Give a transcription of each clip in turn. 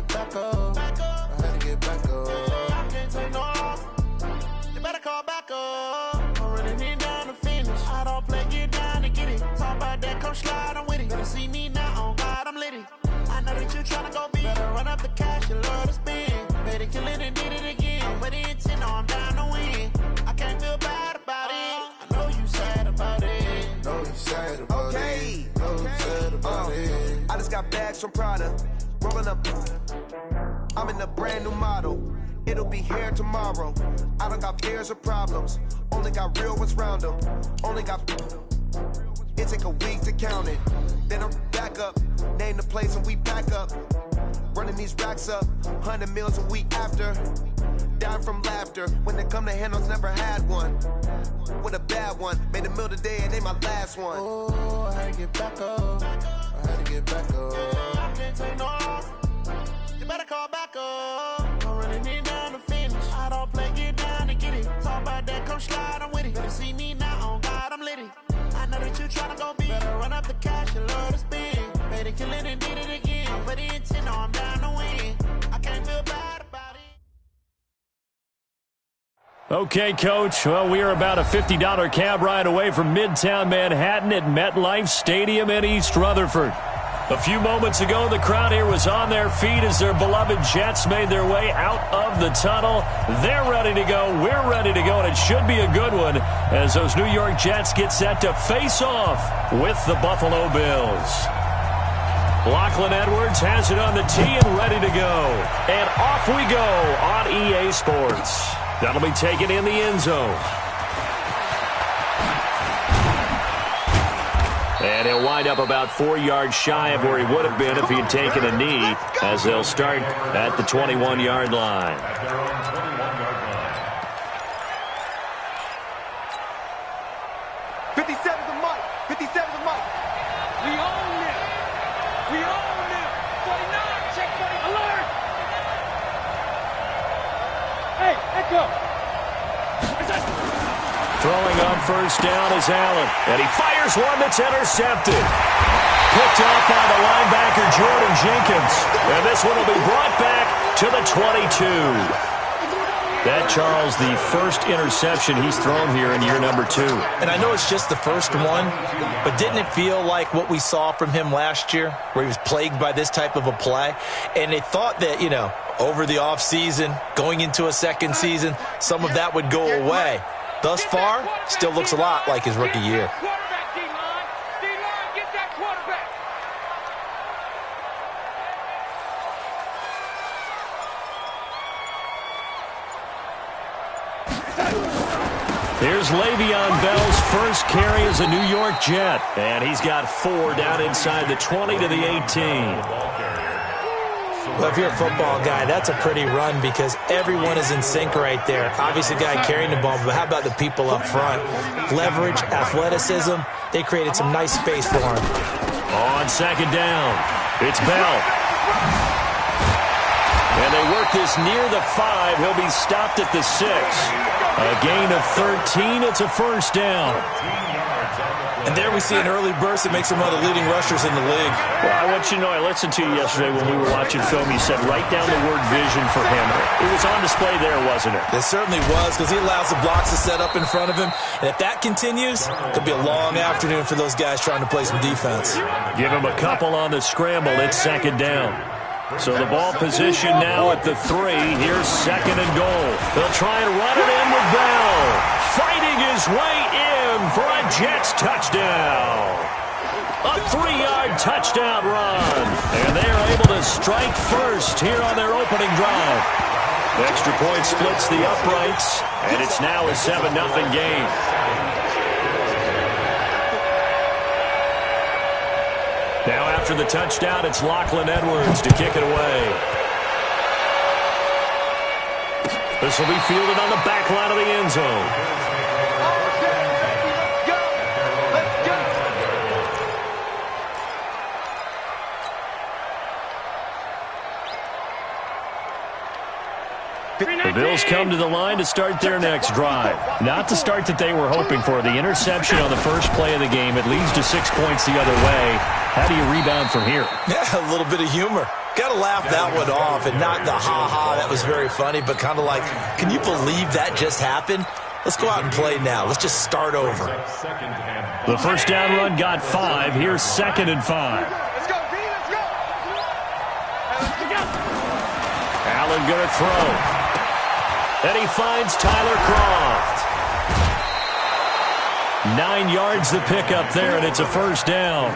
get back up. I had to get back up. I can't take no loss. You better call back up. I'm running it down to finish. I don't play, get down to get it. Talk about that, come slide, I'm with it. Better see me now, on God, I'm litty. I know that you tryna go big. Better run up the cash, you love to spend. Better kill it and did it again. But the intent, no, I'm down to win. I can't feel bad about it. I know you sad about it. Know you sad about it. Know you sad about it. I just got bags from Prada. Rolling up. I'm in a brand new model. It'll be here tomorrow. I don't got fears or problems. Only got real ones round them. Only got. It take a week to count it. Then I'm back up. Name the place and we pack up. Running these racks up. 100 meals a week after. Down from laughter. When they come to handles, never had one. With a bad one. Made a meal today and ain't my last one. Oh, I had to get back up. I had to get back up. I can't take no loss. You better call back up. I'm running it down to finish. I don't play, get down to get it. Talk about that, come slide, I'm with it. Better see me now, on God, I'm litty. I know that you tryna go big. Better run up the cash, you love to spend. Better kill it and did it again. But the intent, no, I'm down to win. I can't feel bad about it. Okay, Coach. Well, we are about a $50 cab ride away from Midtown Manhattan at MetLife Stadium in East Rutherford. A few moments ago, the crowd here was on their feet as their beloved Jets made their way out of the tunnel. They're ready to go. We're ready to go, and it should be a good one as those New York Jets get set to face off with the Buffalo Bills. Lachlan Edwards has it on the tee and ready to go. And off we go on EA Sports. That'll be taken in the end zone. And he'll wind up about 4 yards shy of where he would have been if he had taken a knee, as they'll start at the 21-yard line. 57's the mark. 57's the mark. We own it. We own it. 49, check 40, alert. Hey, echo. Throwing on first down is Allen, and he fires one that's intercepted. Picked up by the linebacker Jordan Jenkins, and this one will be brought back to the 22. That, Charles, the first interception he's thrown here in year number 2. And I know it's just the first one, but didn't it feel like what we saw from him last year, where he was plagued by this type of a play? And they thought that, you know, over the offseason, going into a second season, some of that would go away. Thus far, still looks a lot like his rookie year. Quarterback, D-line. D-line, get that quarterback. Here's Le'Veon Bell's first carry as a New York Jet, and he's got 4 down inside the 20 to the 18. Well, if you're a football guy, that's a pretty run because everyone is in sync right there. Obviously, the guy carrying the ball, but how about the people up front? Leverage, athleticism, they created some nice space for him. On second down, it's Bell. And they work this near the 5. He'll be stopped at the 6. A gain of 13. It's a first down. And there we see an early burst that makes him one of the leading rushers in the league. Well, I want you to know, I listened to you yesterday when we were watching film. You said write down the word vision for him. It was on display there, wasn't it? It certainly was, because he allows the blocks to set up in front of him. And if that continues, it'll be a long afternoon for those guys trying to play some defense. Give him a couple on the scramble. It's second down. So the ball position now at the 3. Here's second and goal. They'll try and run it in with Bell. Fighting his way in for a Jets touchdown. A 3-yard touchdown run. And they're able to strike first here on their opening drive. Extra point splits the uprights, and it's now a 7-0 game. Now after the touchdown, it's Lachlan Edwards to kick it away. This will be fielded on the back line of the end zone. The Bills come to the line to start their next drive. Not the start that they were hoping for. The interception on the first play of the game. It leads to 6 points the other way. How do you rebound from here? Yeah, a little bit of humor. Got to laugh that one off, and not the ha-ha, that was very funny, but kind of like, can you believe that just happened? Let's go out and play now. Let's just start over. The first down run got 5. Here's 2nd and 5. Let's go, B, let's go. Let's go. Allen going to throw. And he finds Tyler Croft. 9 yards the pickup there, and it's a first down.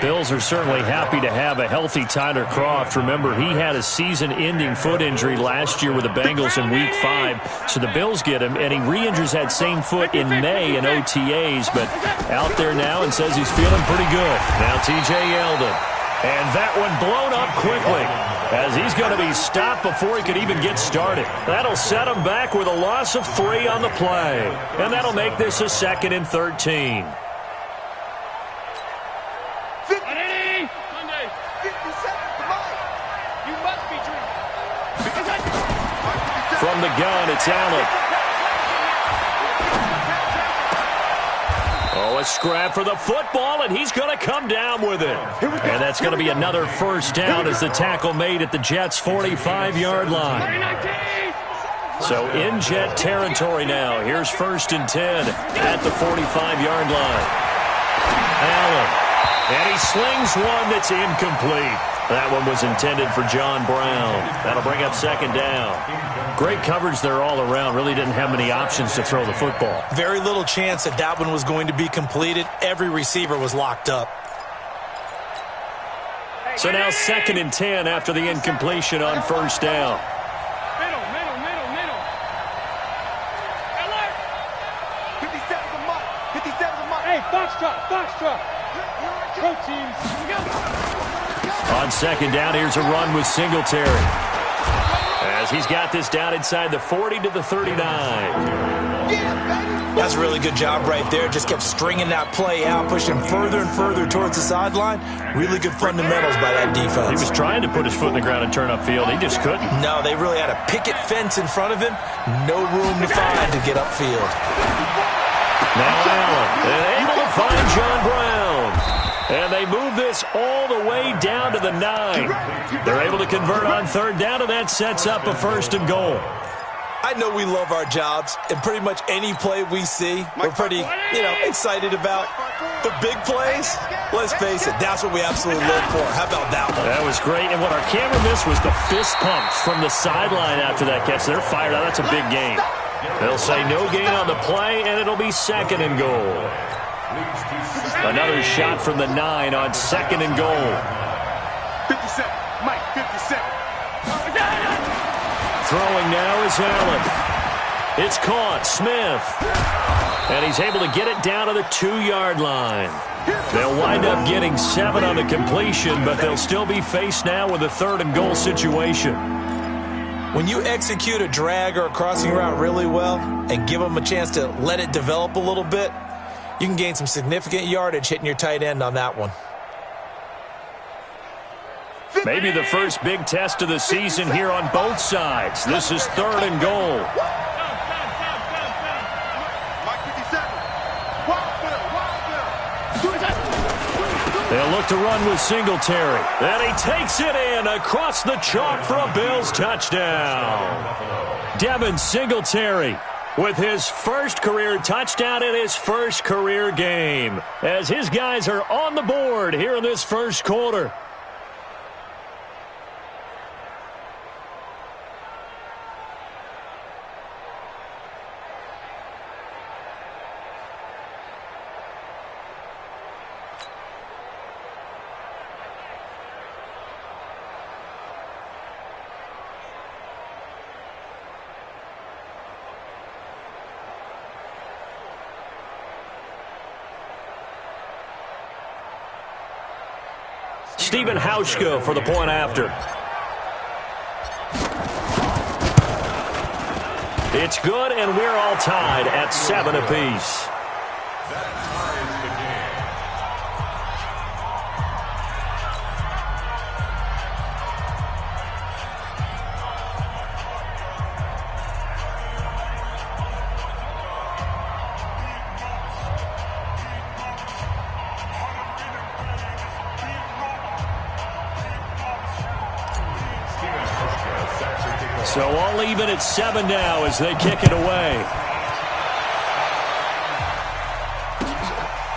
Bills are certainly happy to have a healthy Tyler Croft. Remember, he had a season-ending foot injury last year with the Bengals in Week 5. So the Bills get him, and he re-injures that same foot in May in OTAs, but out there now and says he's feeling pretty good. Now T.J. Yeldon. And that one blown up quickly as he's going to be stopped before he could even get started. That'll set him back with a loss of 3 on the play. And that'll make this a 2nd and 13. From the gun, it's Allen. Oh, a scrap for the football, and he's going to come down with it. And that's going to be another first down as the tackle made at the Jets' 45-yard line. So in Jet territory now. Here's 1st and 10 at the 45-yard line. Allen. And he slings one that's incomplete. That one was intended for John Brown. That'll bring up 2nd down. Great coverage there all around. Really didn't have many options to throw the football. Very little chance that that one was going to be completed. Every receiver was locked up. So now 2nd and 10 after the incompletion on 1st down. Middle. Alert! 57's a mark. 57's a mark. Hey, foxtrot. Go teams. On 2nd down, here's a run with Singletary. As he's got this down inside the 40 to the 39. That's a really good job right there. Just kept stringing that play out, pushing further and further towards the sideline. Really good fundamentals by that defense. He was trying to put his foot in the ground and turn upfield. He just couldn't. No, they really had a picket fence in front of him. No room to find to get upfield. Now Allen, able to find John Brown. And they move this all the way down to the 9. They're able to convert on 3rd down, and that sets up a 1st and goal. I know we love our jobs, and pretty much any play we see, we're pretty, excited about. But big plays, let's face it, that's what we absolutely live for. How about that one? That was great, and what our camera missed was the fist pumps from the sideline after that catch. They're fired out. That's a big gain. They'll say no gain on the play, and it'll be 2nd and goal. Another shot from the 9 on 2nd and goal. 57. Mike, 57. Throwing now is Allen. It's caught. Smith. And he's able to get it down to the 2-yard line. They'll wind up getting 7 on the completion, but they'll still be faced now with a 3rd and goal situation. When you execute a drag or a crossing route really well and give them a chance to let it develop a little bit, you can gain some significant yardage hitting your tight end on that one. Maybe the first big test of the season here on both sides. This is 3rd and goal. They'll look to run with Singletary. And he takes it in across the chalk for a Bills touchdown. Devin Singletary with his first career touchdown in his first career game, as his guys are on the board here in this first quarter. Stephen Hauschka for the point after. It's good, and we're all tied at 7 apiece. So all even at 7 now as they kick it away.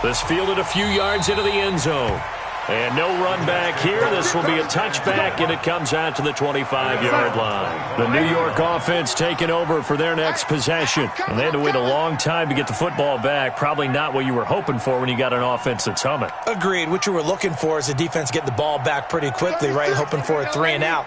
This fielded a few yards into the end zone. And no run back here. This will be a touchback, and it comes out to the 25-yard line. The New York offense taking over for their next possession. And they had to wait a long time to get the football back. Probably not what you were hoping for when you got an offense that's humming. Agreed. What you were looking for is the defense get the ball back pretty quickly, right? Hoping for a 3 and out.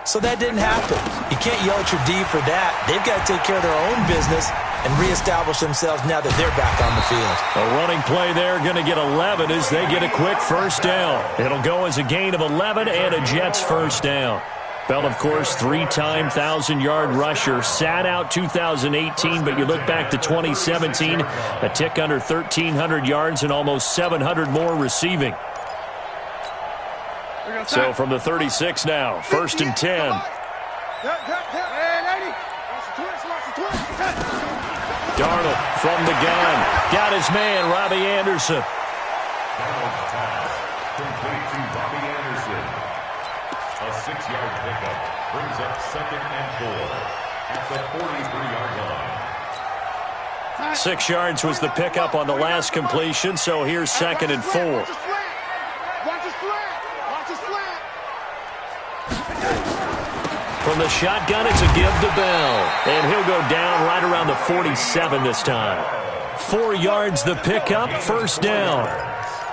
So that didn't happen. You can't yell at your D for that. They've got to take care of their own business and reestablish themselves now that they're back on the field. A running play there, going to get 11 as they get a quick first down. It'll go as a gain of 11 and a Jets first down. Bell, of course, 3-time 1,000-yard rusher. Sat out 2018, but you look back to 2017, a tick under 1,300 yards and almost 700 more receiving. So from the 36 now, 1st and 10. Darnold from the gun. Got his man, Robbie Anderson. Complete to Robbie Anderson. A 6-yard pickup brings up 2nd and 4 at the 43-yard line. 6 yards was the pickup on the last completion, so here's 2nd and 4. From the shotgun, it's a give to Bell. And he'll go down right around the 47 this time. 4 yards the pickup, first down.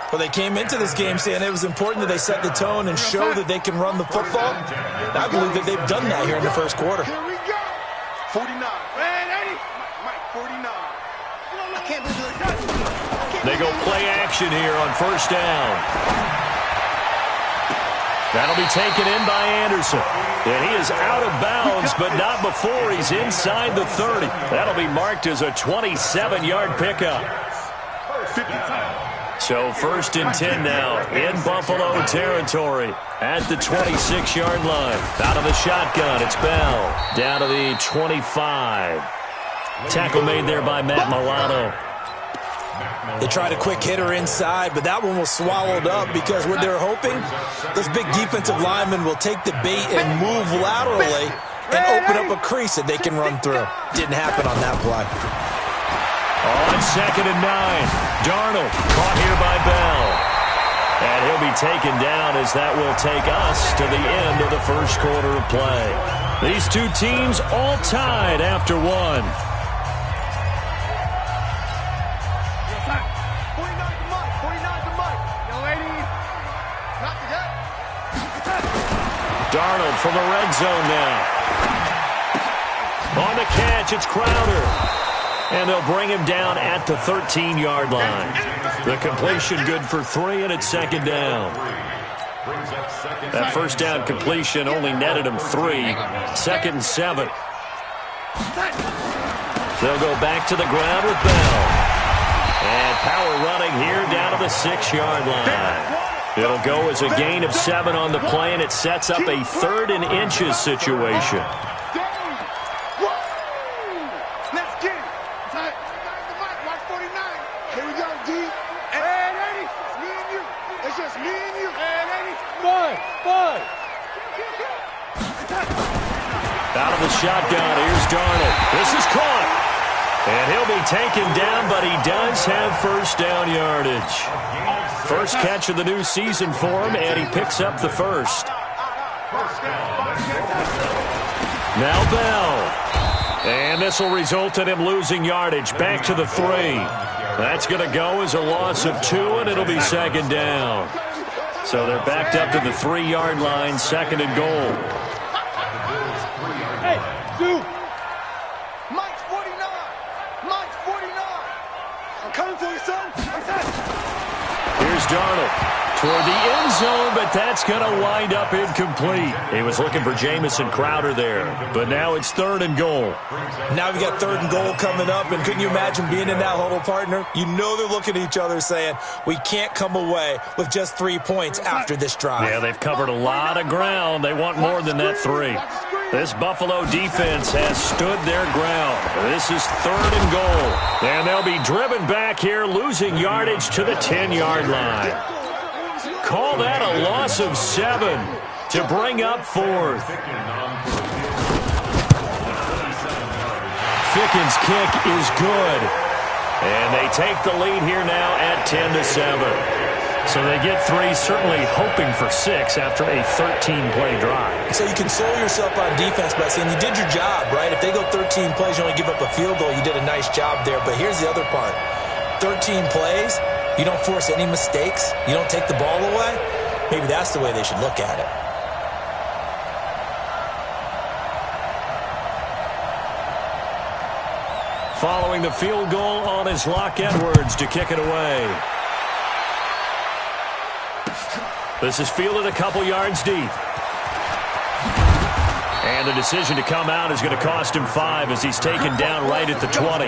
Well, they came into this game saying it was important that they set the tone and show that they can run the football. And I believe that they've done that here in the first quarter. Here we go. 49. Mike, 49. I can't believe it. They go play action here on first down. That'll be taken in by Anderson. And he is out of bounds, but not before he's inside the 30. That'll be marked as a 27-yard pickup. So 1st and 10 now in Buffalo territory at the 26-yard line. Out of the shotgun, it's Bell. Down to the 25. Tackle made there by Matt Milano. They tried a quick hitter inside, but that one was swallowed up because what they're hoping, those big defensive linemen will take the bait and move laterally and open up a crease that they can run through. Didn't happen on that play. On 2nd and 9, Darnold caught here by Bell. And he'll be taken down as that will take us to the end of the first quarter of play. These two teams all tied after one. Darnold from the red zone now. On the catch, it's Crowder. And they'll bring him down at the 13-yard line. The completion good for 3, and it's 2nd down. That first down completion only netted him 3. 2nd and 7. They'll go back to the ground with Bell. And power running here down to the 6-yard line. It'll go as a gain of 7 on the play, and it sets up a 3rd and inches situation. Let's get it. Watch 49. Here we go, D. And Eddie, it's me and you. It's just me and you. And Eddie, fun. Out of the shotgun, here's Darnold. This is caught. And he'll be taken down, but he does have first down yardage. First catch of the new season for him, and he picks up the first. Now Bell. And this will result in him losing yardage. Back to the 3. That's going to go as a loss of 2, and it'll be 2nd down. So they're backed up to the 3-yard line, 2nd and goal. Hey, dude. Mike's 49. Mike's 49. I'm coming for you, son. Here's Darnold toward the end zone, but that's going to wind up incomplete. He was looking for Jamison Crowder there, but now it's 3rd and goal. Now we got 3rd and goal coming up, and couldn't you imagine being in that huddle, partner? You know they're looking at each other saying, we can't come away with just 3 points after this drive. Yeah, they've covered a lot of ground. They want more than that 3. This Buffalo defense has stood their ground. This is 3rd and goal. And they'll be driven back here, losing yardage to the 10-yard line. Call that a loss of 7 to bring up 4th. Fickens' kick is good. And they take the lead here now at 10-7. So they get 3, certainly hoping for 6 after a 13-play drive. So you console yourself on defense by saying you did your job, right? If they go 13 plays, you only give up a field goal, you did a nice job there. But here's the other part. 13 plays, you don't force any mistakes, you don't take the ball away. Maybe that's the way they should look at it. Following the field goal on his Locke Edwards to kick it away. This is fielded a couple yards deep. And the decision to come out is going to cost him 5 as he's taken down right at the 20.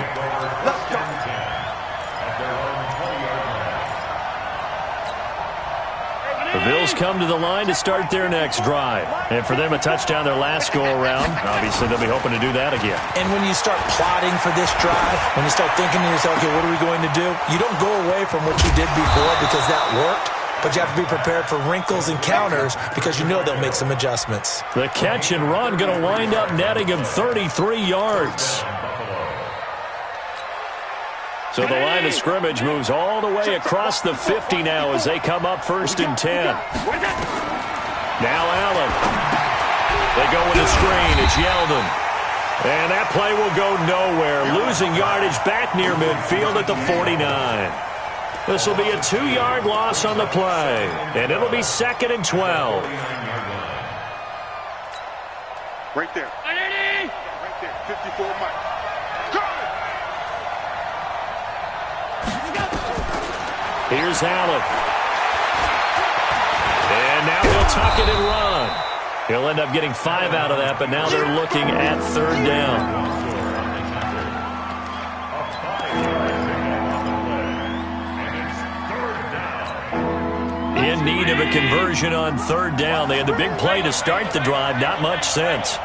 The Bills come to the line to start their next drive. And for them, a touchdown their last go-around. Obviously, they'll be hoping to do that again. And when you start plotting for this drive, when you start thinking to yourself, okay, what are we going to do? You don't go away from what you did before because that worked. But you have to be prepared for wrinkles and counters because you know they'll make some adjustments. The catch and run going to wind up netting him 33 yards. So the line of scrimmage moves all the way across the 50 now as they come up 1st and 10. Now Allen. They go with a screen. It's Yeldon. And that play will go nowhere. Losing yardage back near midfield at the 49. This will be a 2-yard loss on the play. And it'll be 2nd and 12. Right there. Right there. 54 Mike. Here's Allen. And now he'll tuck it and run. He'll end up getting 5 out of that, but now they're looking at 3rd down. In need of a conversion on 3rd down. They had the big play to start the drive. Not much sense.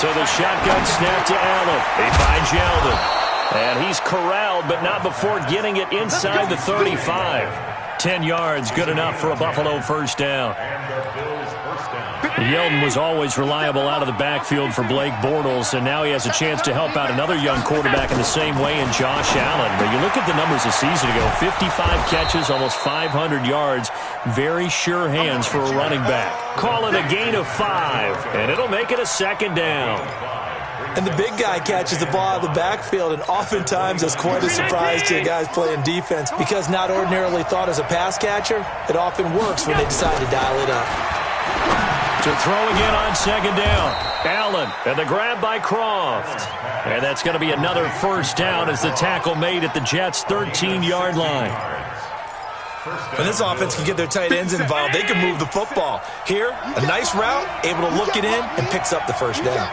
So the shotgun snap to Allen. He finds Yeldon. And he's corralled, but not before getting it inside the 35. 10 yards, good enough for a Buffalo 1st down. Yeldon was always reliable out of the backfield for Blake Bortles, and now he has a chance to help out another young quarterback in the same way in Josh Allen. But you look at the numbers a season ago, 55 catches, almost 500 yards, very sure hands for a running back. Call it a gain of 5, and it'll make it a 2nd down. And the big guy catches the ball out of the backfield, and oftentimes it's quite a surprise to the guys playing defense because not ordinarily thought as a pass catcher, it often works when they decide to dial it up. To throw again on 2nd down. Allen, and the grab by Croft. And that's going to be another 1st down as the tackle made at the Jets' 13-yard line. When this offense can get their tight ends involved, they can move the football. Here, a nice route, able to look it in, and picks up the 1st down.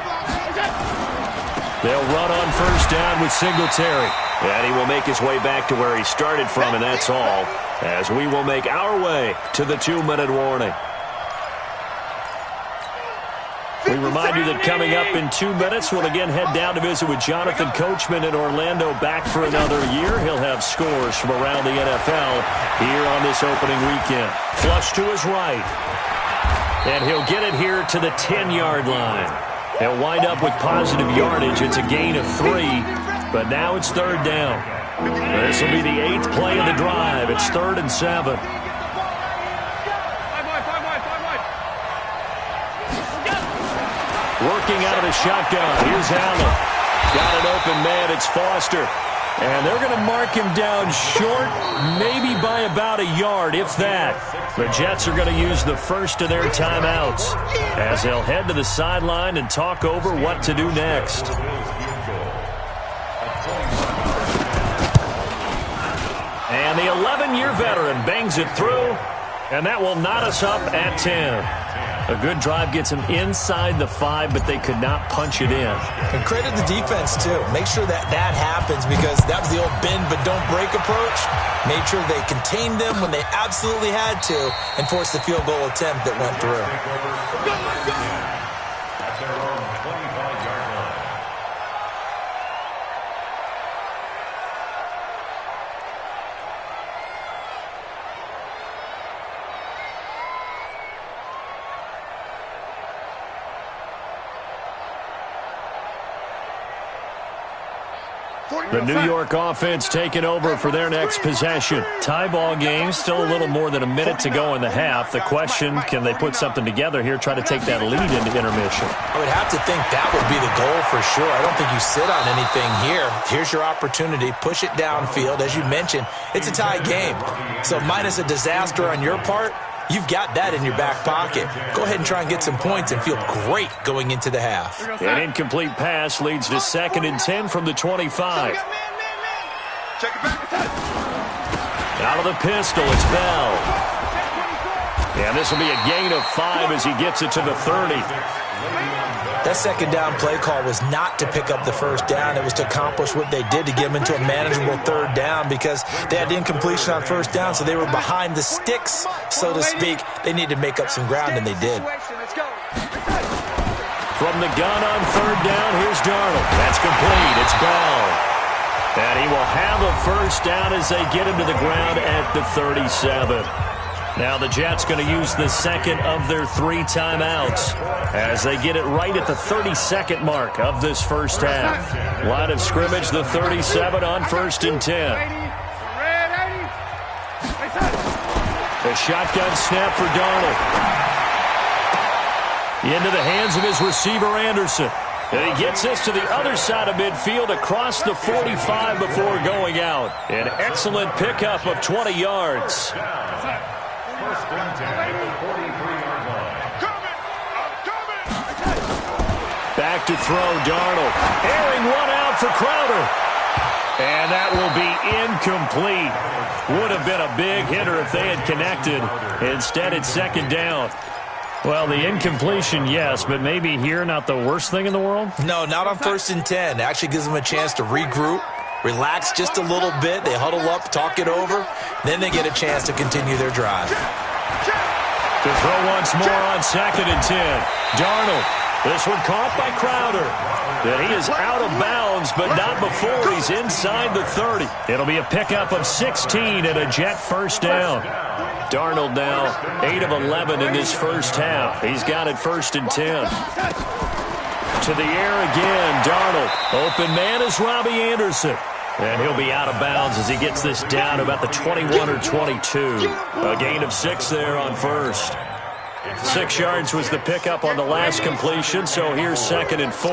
They'll run on 1st down with Singletary. And he will make his way back to where he started from, and that's all, as we will make our way to the 2-minute warning. We remind you that coming up in 2 minutes, we'll again head down to visit with Jonathan Coachman in Orlando, back for another year. He'll have scores from around the NFL here on this opening weekend. Flush to his right. And he'll get it here to the 10-yard line. He'll wind up with positive yardage. It's a gain of 3, but now it's 3rd down. This will be the 8th play of the drive. It's 3rd and 7. Working out of the shotgun. Here's Allen. Got an open man. It's Foster. And they're going to mark him down short, maybe by about a yard, if that. The Jets are going to use the first of their timeouts as they'll head to the sideline and talk over what to do next. And the 11-year veteran bangs it through, and that will knot us up at 10. A good drive gets them inside the 5, but they could not punch it in. And credit the defense, too. Make sure that happens because that was the old bend but don't break approach. Made sure they contained them when they absolutely had to and forced the field goal attempt that went through. At their own 25-yard line. The New York offense taking over for their next possession. Tie ball game, still a little more than a minute to go in the half. The question, can they put something together here, try to take that lead into intermission? I would have to think that would be the goal for sure. I don't think you sit on anything here. Here's your opportunity. Push it downfield. As you mentioned, it's a tie game. So minus a disaster on your part, you've got that in your back pocket. Go ahead and try and get some points and feel great going into the half. An incomplete pass leads to 2nd and 10 from the 25. Out of the pistol, it's Bell. And this will be a gain of 5 as he gets it to the 30. That second down play call was not to pick up the first down. It was to accomplish what they did to get them into a manageable third down because they had incompletion on first down, so they were behind the sticks, so to speak. They needed to make up some ground, and they did. From the gun on third down, here's Darnold. That's complete. It's Bell. And he will have a first down as they get him to the ground at the 37. Now the Jets going to use the second of their 3 timeouts as they get it right at the 32nd mark of this first half. Line of scrimmage, the 37 on 1st and 10. A shotgun snap for Darnold. Into the hands of his receiver, Anderson. And he gets this to the other side of midfield across the 45 before going out. An excellent pickup of 20 yards. First and 10 at the 43-yard line. Back to throw, Darnold. Airing one out for Crowder. And that will be incomplete. Would have been a big hitter if they had connected. Instead, it's 2nd down. Well, the incompletion, yes, but maybe here not the worst thing in the world? No, not on 1st and 10. It actually gives them a chance to regroup, relax just a little bit. They huddle up, talk it over. Then they get a chance to continue their drive. To throw once more on 2nd and 10. Darnold. This one caught by Crowder. That he is out of bounds, but not before he's inside the 30. It'll be a pickup of 16 and a Jet first down. Darnold now 8 of 11 in this first half. He's got it 1st and 10. To the air again, Darnold. Open man is Robbie Anderson. And he'll be out of bounds as he gets this down about the 21 or 22. A gain of 6 there on 1st. 6 yards was the pickup on the last completion, so here's 2nd and 4.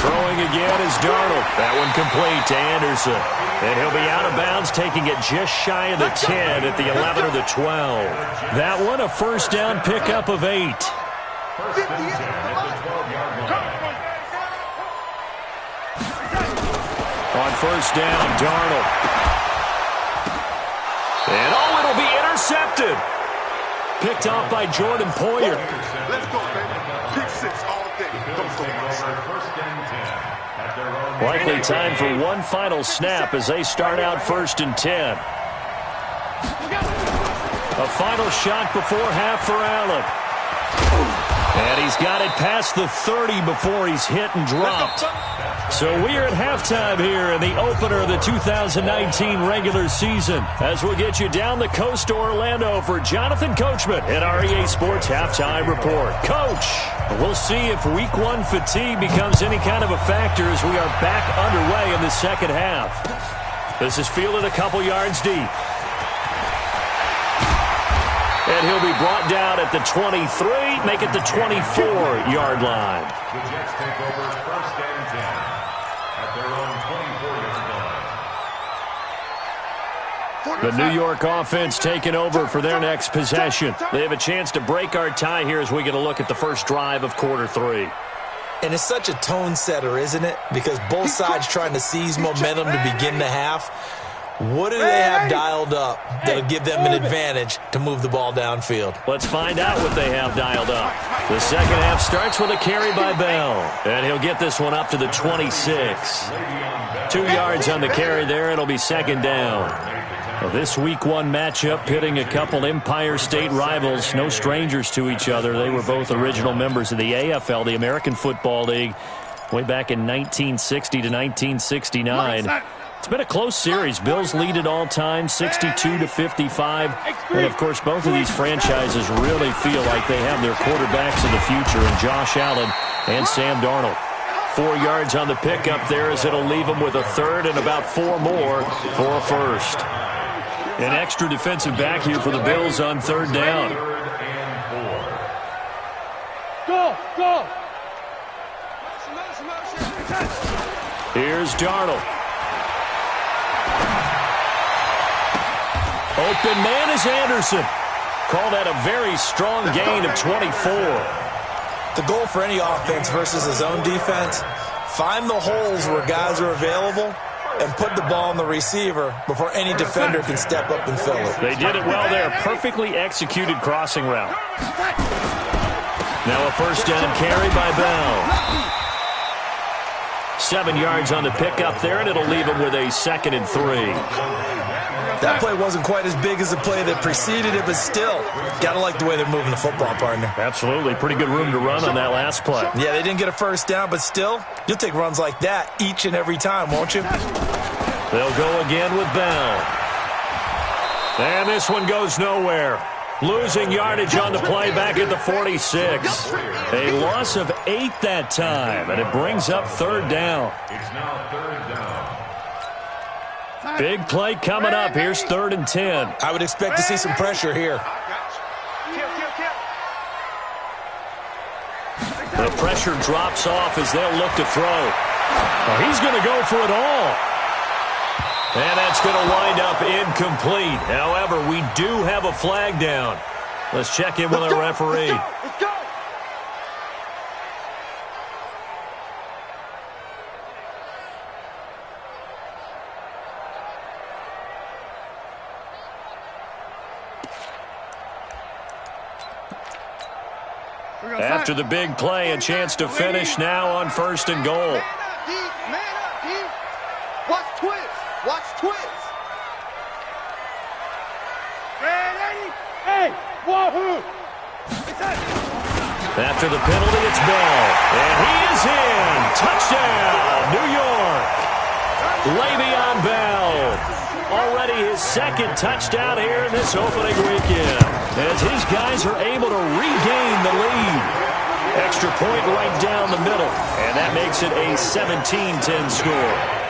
Throwing again is Darnold. That one complete to Anderson. And he'll be out of bounds, taking it just shy of the 10 at the 11 or the 12. That one a first down pickup of 8. First and 10 at the 12-yard line. On first down, Darnold. And it'll be intercepted. Picked off by Jordan Poyer. Let's go, baby. Pick 6 all day. Likely time for one final snap as they start out 1st and 10. A final shot before half for Allen. And he's got it past the 30 before he's hit and dropped. So we are at halftime here in the opener of the 2019 regular season as we'll get you down the coast to Orlando for Jonathan Coachman at our EA Sports Halftime Report. Coach, we'll see if Week 1 fatigue becomes any kind of a factor as we are back underway in the second half. This is fielded a couple yards deep. And he'll be brought down at the 23, make it the 24-yard line. The Jets take over 1st and 10 at their own 24-yard line. The New York offense taking over for their next possession. They have a chance to break our tie here as we get a look at the first drive of quarter 3. And it's such a tone setter, isn't it? Because both sides trying to seize momentum to begin the half. What do they have dialed up that'll give them an advantage to move the ball downfield? Let's find out what they have dialed up. The second half starts with a carry by Bell. And he'll get this one up to the 26. 2 yards on the carry there. It'll be 2nd down. Well, this Week 1 matchup pitting a couple Empire State rivals, no strangers to each other. They were both original members of the AFL, the American Football League, way back in 1960 to 1969. It's been a close series. Bills lead it all time, 62-55. And, of course, both of these franchises really feel like they have their quarterbacks of the future in Josh Allen and Sam Darnold. 4 yards on the pickup there as it'll leave them with a third and about 4 more for a first. An extra defensive back here for the Bills on third down. Go, go. Here's Darnold. Open man is Anderson. Call that a very strong gain of 24. The goal for any offense versus his own defense, find the holes where guys are available and put the ball on the receiver before any defender can step up and fill it. They did it well there. Perfectly executed crossing route. Now a first down carry by Bell. 7 yards on the pickup there, and it'll leave him with a 2nd and 3. That play wasn't quite as big as the play that preceded it, but still, gotta like the way they're moving the football, partner. Absolutely. Pretty good room to run on that last play. Yeah, they didn't get a first down, but still, you'll take runs like that each and every time, won't you? They'll go again with Bell. And this one goes nowhere. Losing yardage on the play back at the 46. A loss of 8 that time, and it brings up third down. It's now third down. Big play coming up. Here's 3rd and 10. I would expect to see some pressure here. The pressure drops off as they'll look to throw. Well, he's going to go for it all. And that's going to wind up incomplete. However, we do have a flag down. Let's check in with our referee. Let's go. After the big play, a chance to finish now on 1st and goal. Man up, D. Man up, D. Watch twist. Watch twist. Hey, wahoo! After the penalty, it's Bell. And he is in. Touchdown, New York. Le'Veon Bell. Already his 2nd touchdown here in this opening weekend, as his guys are able to regain the lead. Extra point right down the middle, and that makes it a 17-10 score.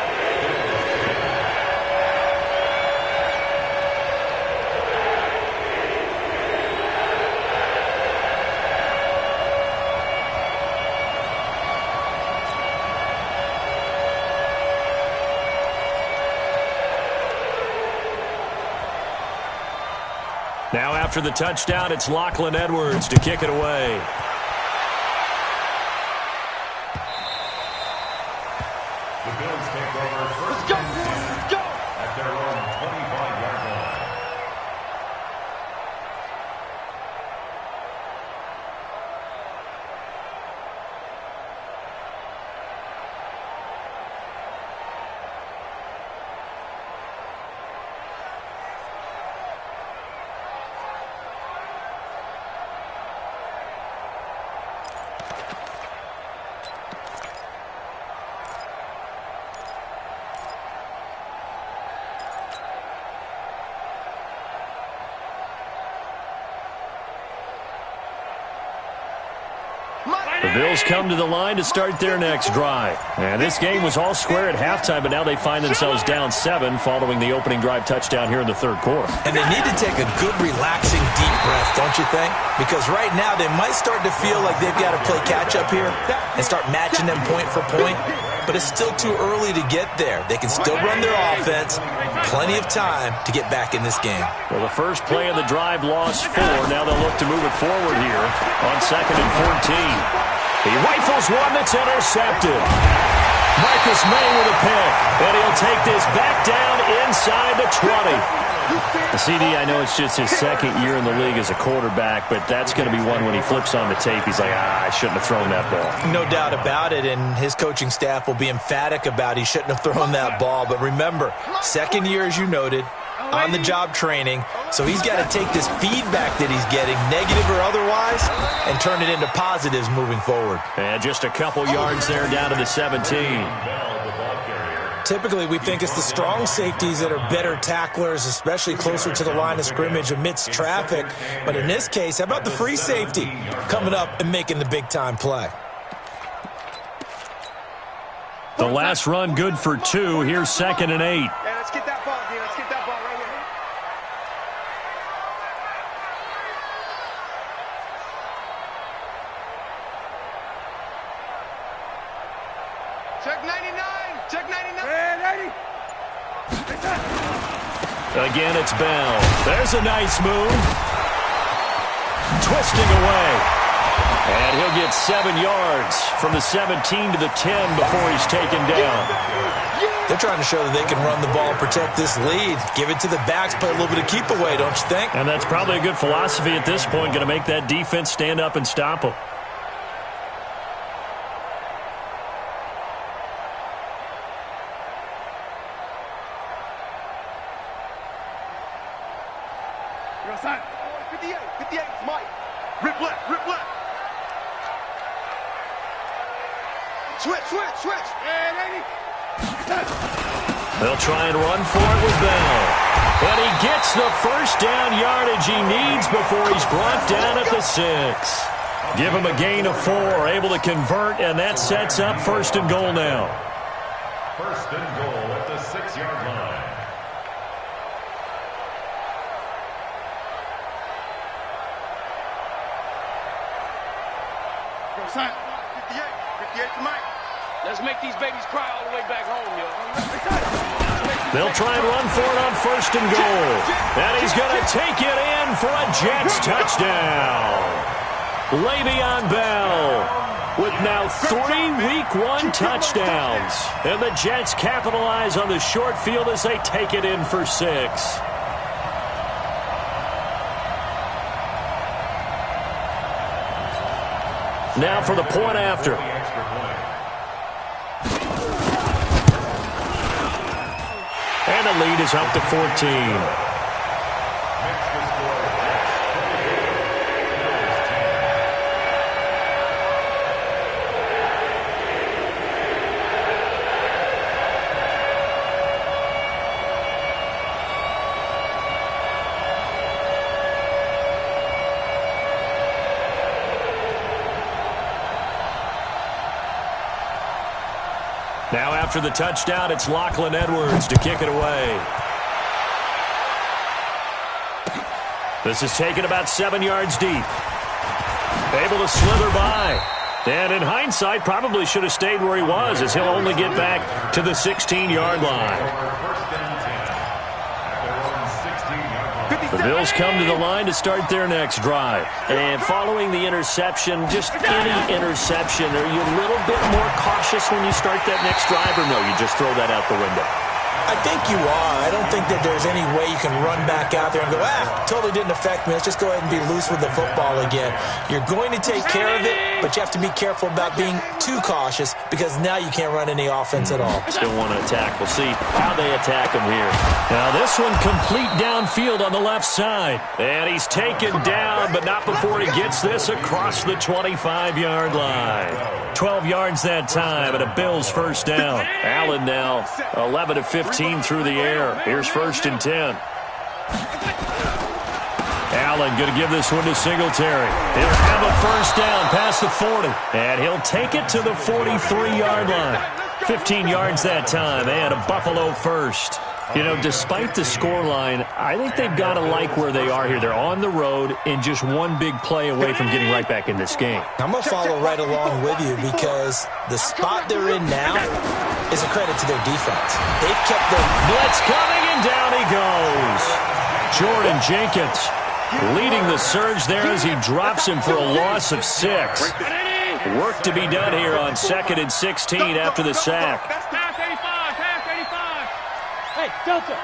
Now after the touchdown, it's Lachlan Edwards to kick it away. The Bills take over first and 10 at their own 25-yard line. The Bills come to the line to start their next drive. And this game was all square at halftime, but now they find themselves down 7 following the opening drive touchdown here in the 3rd quarter. And they need to take a good, relaxing, deep breath, don't you think? Because right now they might start to feel like they've got to play catch-up here and start matching them point for point. But it's still too early to get there. They can still run their offense. Plenty of time to get back in this game. Well, the first play of the drive lost 4. Now they'll look to move it forward here on 2nd and 14. He rifles one that's intercepted. Marcus May with a pick. And he'll take this back down inside the 20. The CD, I know it's just his 2nd year in the league as a quarterback, but that's going to be one when he flips on the tape. He's like, I shouldn't have thrown that ball. No doubt about it, and his coaching staff will be emphatic about he shouldn't have thrown that ball. But remember, 2nd year, as you noted, on-the-job training, so he's got to take this feedback that he's getting, negative or otherwise, and turn it into positives moving forward. And just a couple yards there down to the 17. Bell, the ball carrier, Typically, we think it's the strong safeties that are better tacklers, especially closer to the line of scrimmage amidst traffic. But in this case, how about the free safety coming up and making the big-time play? The last run good for 2. Here's 2nd and 8. Hey, let's get that ball, D. Let's get that ball right here. Check 99. Check 99. Hey, 90. Again, it's Bell. There's a nice move. Twisting away. And he'll get 7 yards from the 17 to the 10 before he's taken down. They're trying to show that they can run the ball, protect this lead. Give it to the backs, play a little bit of keep away, don't you think? And that's probably a good philosophy at this point, going to make that defense stand up and stop them. You're outside. 58. 58. Mike. Rip left. Rip left. Switch. And 80. They'll try and run for it with Bell. And he gets the first down yardage he needs before he's brought down at the 6. Give him a gain of 4, able to convert, and that sets up 1st and goal now. 1st and goal at the 6-yard line. Go side. 58. 58 for Mike. Let's make these babies cry all the way back home, yo. They'll try and run for it on 1st and goal. And he's going to take it in for a Jets touchdown. Le'Veon Bell with now 3 Week 1 touchdowns. And the Jets capitalize on the short field as they take it in for 6. Now for the point after. And the lead is up to 14. Now after the touchdown, it's Lachlan Edwards to kick it away. This is taken about 7 yards deep. Able to slither by. And in hindsight, probably should have stayed where he was, as he'll only get back to the 16-yard line. The Bills come to the line to start their next drive. And following the interception, just any interception, are you a little bit more cautious when you start that next drive, or no, you just throw that out the window? I think you are. I don't think that there's any way you can run back out there and go, totally didn't affect me. Let's just go ahead and be loose with the football again. You're going to take care of it, but you have to be careful about being too cautious because now you can't run any offense at all. Still want to attack. We'll see how they attack him here. Now this one complete downfield on the left side. And he's taken down, but not before he gets this across the 25-yard line. 12 yards that time, and a Bills first down. Allen now 11 of 15 through the air. Here's 1st and 10. Allen going to give this one to Singletary. He'll have a first down past the 40. And he'll take it to the 43-yard line. 15 yards that time, and a Buffalo first. You know, despite the scoreline, I think they've got to like where they are here. They're on the road and just one big play away from getting right back in this game. I'm going to follow right along with you because the spot they're in now is a credit to their defense. They've kept their blitz coming, and down he goes. Jordan Jenkins leading the surge there as he drops him for a loss of 6. Work to be done here on 2nd and 16 after the sack. Pass 85, pass 85. Hey, Delta.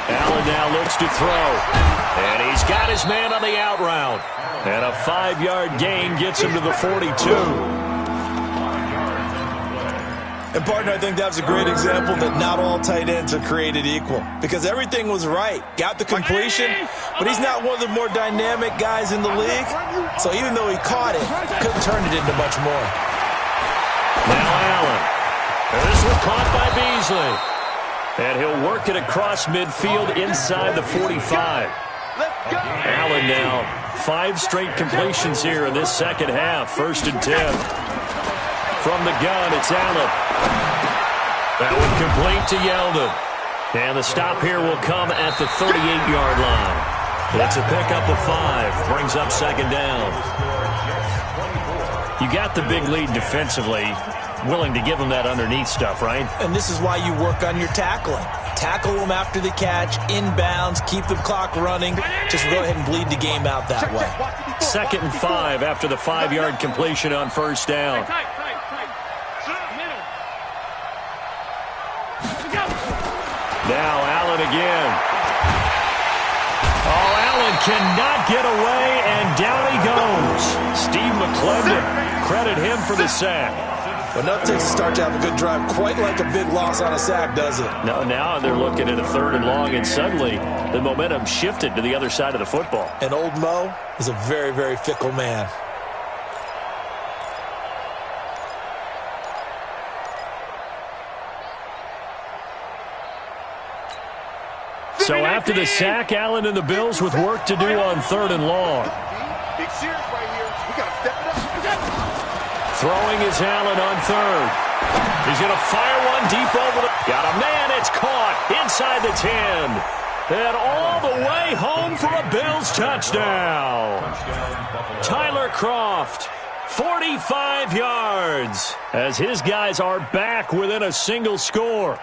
Allen now looks to throw. And he's got his man on the out route. And a 5-yard gain gets him to the 42. And, partner, I think that was a great example that not all tight ends are created equal because everything was right. Got the completion, but he's not one of the more dynamic guys in the league. So even though he caught it, couldn't turn it into much more. Now Allen Caught by Beasley. And he'll work it across midfield inside the 45. Allen now 5 straight completions here in this second half. 1st and 10. From the gun, it's Allen. That one complete to Yeldon. And the stop here will come at the 38-yard line. It's a pickup of 5. Brings up 2nd down. You got the big lead defensively. Willing to give them that underneath stuff, right? And this is why you work on your tackling. Tackle them after the catch, inbounds, keep the clock running. Just go ahead and bleed the game out that way. 2nd and 5 after the 5-yard completion on 1st down. Now Allen again. Oh, Allen cannot get away, and down he goes. Steve McClendon, credit him for the sack. Well, nothing takes a start to have a good drive quite like a big loss on a sack, does it? No, now they're looking at a 3rd and long, and suddenly the momentum shifted to the other side of the football. And old Mo is a very, very fickle man. So after the sack, Allen and the Bills with work to do on 3rd and long. Big series right here. We got to step it up. Throwing is Allen on 3rd. He's going to fire one deep over the... Got a man. It's caught inside the 10. And all the way home for a Bills touchdown. Tyler Kroft, 45 yards, as his guys are back within a single score.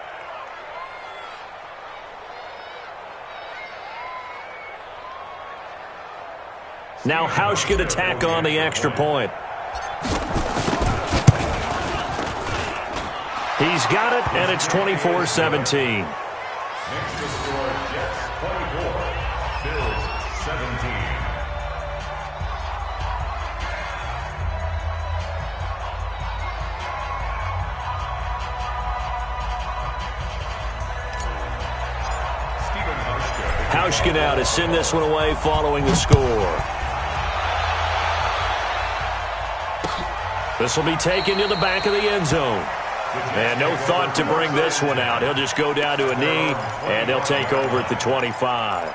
Now Hausch can attack on the extra point. He's got it, and it's 24-17. Next to score, Jets 24, Bills 17. Hauschka now to send this one away following the score. This will be taken to the back of the end zone. And no thought to bring this one out. He'll just go down to a knee, and they'll take over at the 25.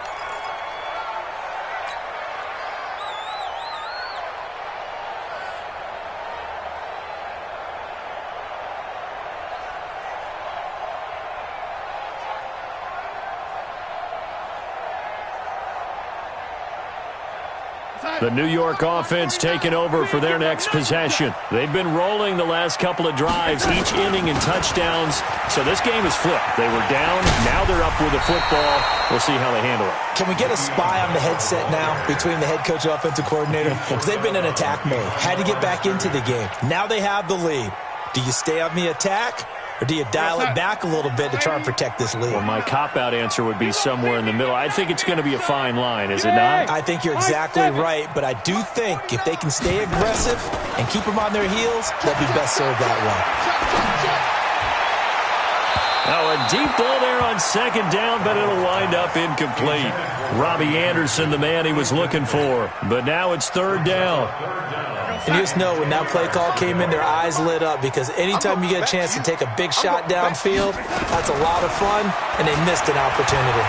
The New York offense taking over for their next possession. They've been rolling the last couple of drives, each inning in touchdowns. So this game is flipped. They were down. Now they're up with the football. We'll see how they handle it. Can we get a spy on the headset now between the head coach and offensive coordinator? Because they've been in attack mode. Had to get back into the game. Now they have the lead. Do you stay on the attack? Or do you dial it back a little bit to try and protect this lead? Well, my cop-out answer would be somewhere in the middle. I think it's going to be a fine line, is it not? I think you're exactly right, but I do think if they can stay aggressive and keep them on their heels, they'll be best served that way. Now a deep ball there on 2nd down, but it'll wind up incomplete. Robbie Anderson, the man he was looking for. But now it's 3rd down. And you just know when that play call came in, their eyes lit up because anytime you get a chance to take a big shot downfield, that's a lot of fun, and they missed an opportunity.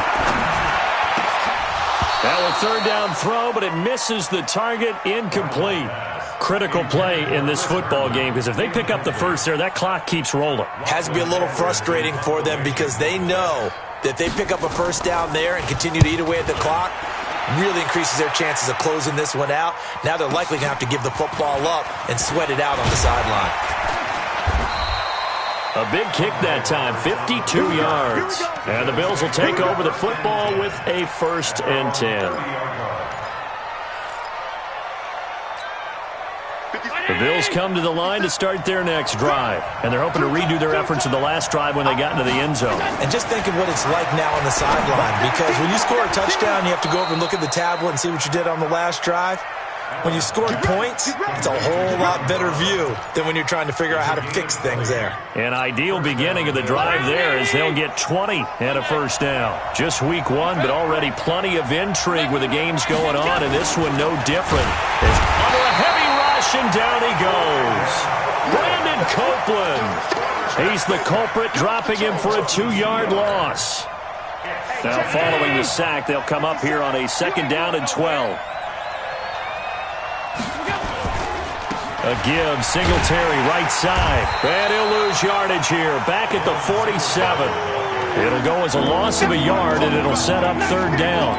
Now a 3rd down throw, but it misses the target, incomplete. Critical play in this football game because if they pick up the first there, that clock keeps rolling. Has to be a little frustrating for them because they know that if they pick up a first down there and continue to eat away at the clock, really increases their chances of closing this one out. Now they're likely going to have to give the football up and sweat it out on the sideline. A big kick that time, 52 yards. And the Bills will take over the football with a 1st and 10. The Bills come to the line to start their next drive. And they're hoping to redo their efforts in the last drive when they got into the end zone. And just think of what it's like now on the sideline. Because when you score a touchdown, you have to go over and look at the tablet and see what you did on the last drive. When you score points, it's a whole lot better view than when you're trying to figure out how to fix things there. An ideal beginning of the drive there as they'll get 20 and a 1st down. Just week 1, but already plenty of intrigue with the games going on, and this one no different. As under a heavy rush, and down he goes. Brandon Copeland, He's the culprit, dropping him for a 2-yard loss. Now, following the sack, they'll come up here on a 2nd down and 12. A give, Singletary, right side. And he'll lose yardage here, back at the 47. It'll go as a loss of a yard, and it'll set up 3rd down.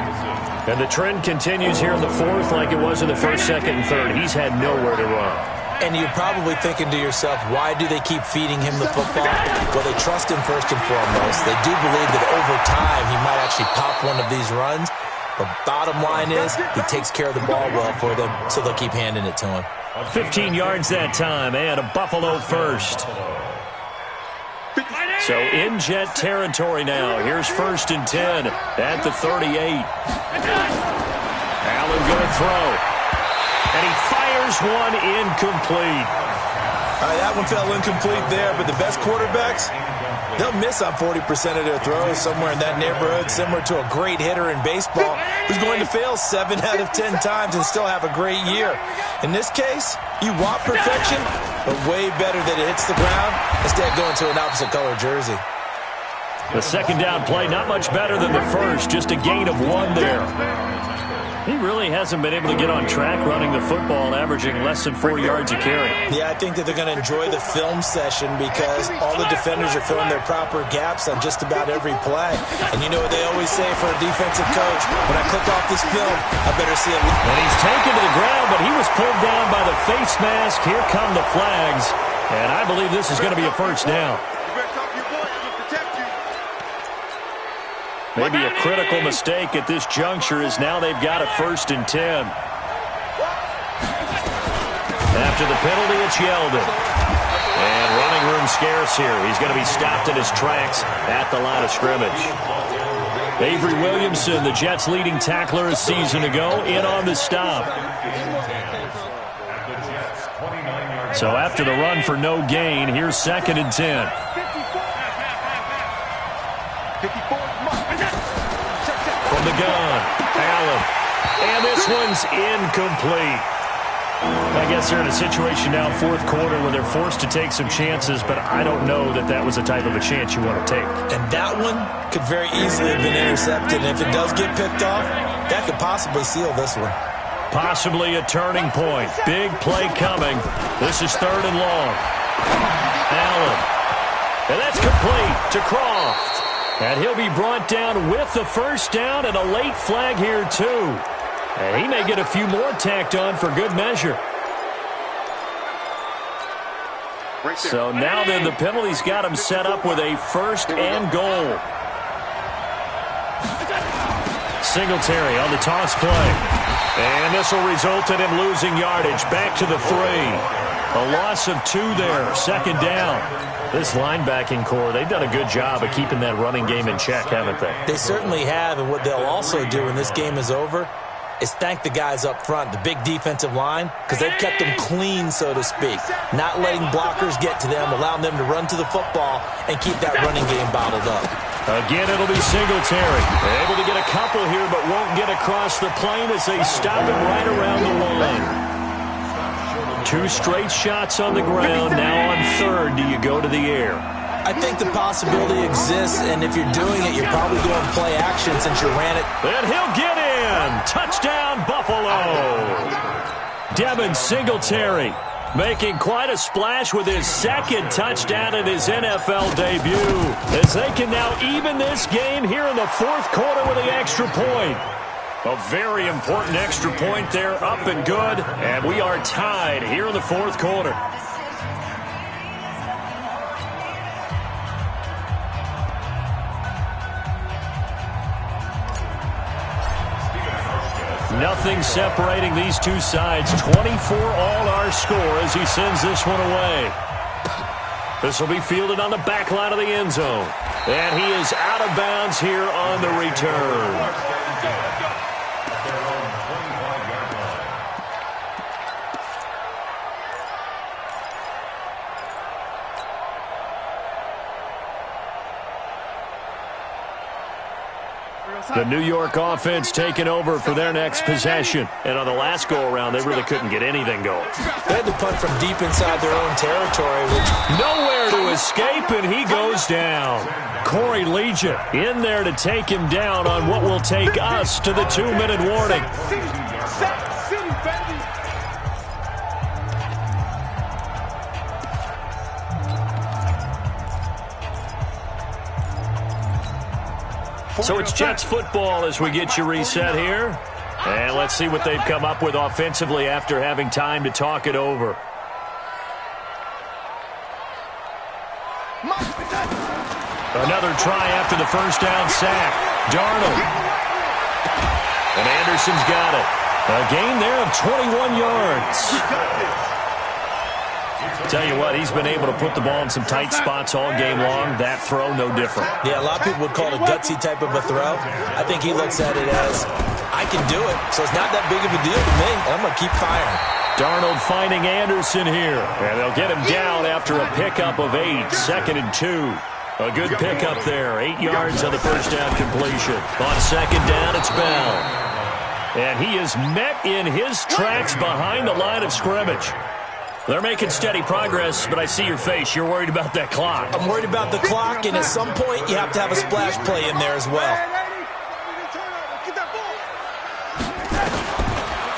And the trend continues here in the 4th like it was in the 1st, 2nd, and 3rd. He's had nowhere to run. And you're probably thinking to yourself, why do they keep feeding him the football? Well, they trust him first and foremost. They do believe that over time he might actually pop one of these runs. But bottom line is he takes care of the ball well for them, so they'll keep handing it to him. 15 yards that time, and a Buffalo first. So in Jet territory now. Here's 1st and 10 at the 38. Allen going to throw. And he fires one incomplete. All right, that one fell incomplete there, but the best quarterbacks, they'll miss on 40% of their throws somewhere in that neighborhood, similar to a great hitter in baseball who's going to fail 7 out of 10 times and still have a great year. In this case, you want perfection, but way better that it hits the ground instead of going to an opposite color jersey. The 2nd down play, not much better than the first, just a gain of 1 there. He really hasn't been able to get on track running the football, averaging less than 4 yards a carry. Yeah, I think that they're going to enjoy the film session because all the defenders are filling their proper gaps on just about every play. And you know what they always say for a defensive coach? When I click off this film, I better see it. And he's taken to the ground, but he was pulled down by the face mask. Here come the flags. And I believe this is going to be a 1st down. Maybe a critical mistake at this juncture is now they've got a 1st and 10. After the penalty, it's Yeldon. And running room scarce here. He's going to be stopped in his tracks at the line of scrimmage. Avery Williamson, the Jets' leading tackler a season ago, in on the stop. So after the run for no gain, here's 2nd and 10. From the gun, Allen. And this one's incomplete. I guess they're in a situation now, 4th quarter, where they're forced to take some chances, but I don't know that that was the type of a chance you want to take. And that one could very easily have been intercepted. And if it does get picked off, that could possibly seal this one. Possibly a turning point. Big play coming. This is 3rd and long. Allen. And that's complete to Croft. And he'll be brought down with the 1st down and a late flag here, too. And he may get a few more tacked on for good measure. So now then, the penalty's got him set up with a 1st and goal. Singletary on the toss play. And this will result in him losing yardage. Back to the 3. A loss of 2 there. 2nd down. This linebacking core, they've done a good job of keeping that running game in check, haven't they? They certainly have, and what they'll also do when this game is over is thank the guys up front, the big defensive line, because they've kept them clean, so to speak. Not letting blockers get to them, allowing them to run to the football and keep that running game bottled up. Again, it'll be Singletary. Able to get a couple here, but won't get across the plane as they stop him right around the line. 2 straight shots on the ground. Now on 3rd, do you go to the air? I think the possibility exists, and if you're doing it, you're probably going to play action since you ran it. And he'll get in. Touchdown, Buffalo. Devin Singletary making quite a splash with his 2nd touchdown in his NFL debut, as they can now even this game here in the 4th quarter with the extra point. A very important extra point there, up and good, and we are tied here in the 4th quarter. Nothing separating these two sides. 24 all our score as he sends this one away. This will be fielded on the back line of the end zone. And he is out of bounds here on the return. The New York offense taking over for their next possession. And on the last go-around, they really couldn't get anything going. They had to punt from deep inside their own territory. Nowhere to escape, and he goes down. Corey Legion in there to take him down on what will take us to the 2-minute warning. Sack City, baby. So it's Jets football as we get you reset here. And let's see what they've come up with offensively after having time to talk it over. Another try after the first down sack. Darnold. And Anderson's got it. A gain there of 21 yards. Tell you what, he's been able to put the ball in some tight spots all game long. That throw, no different. Yeah, a lot of people would call it a gutsy type of a throw. I think he looks at it as, I can do it, so it's not that big of a deal to me. I'm going to keep firing. Darnold finding Anderson here. And they'll get him down after a pickup of 8, 2nd and 2. A good pickup there. 8 yards on the first down completion. On second down, it's Bell. And he is met in his tracks behind the line of scrimmage. They're making steady progress, but I see your face. You're worried about that clock. I'm worried about the clock, and at some point, you have to have a splash play in there as well.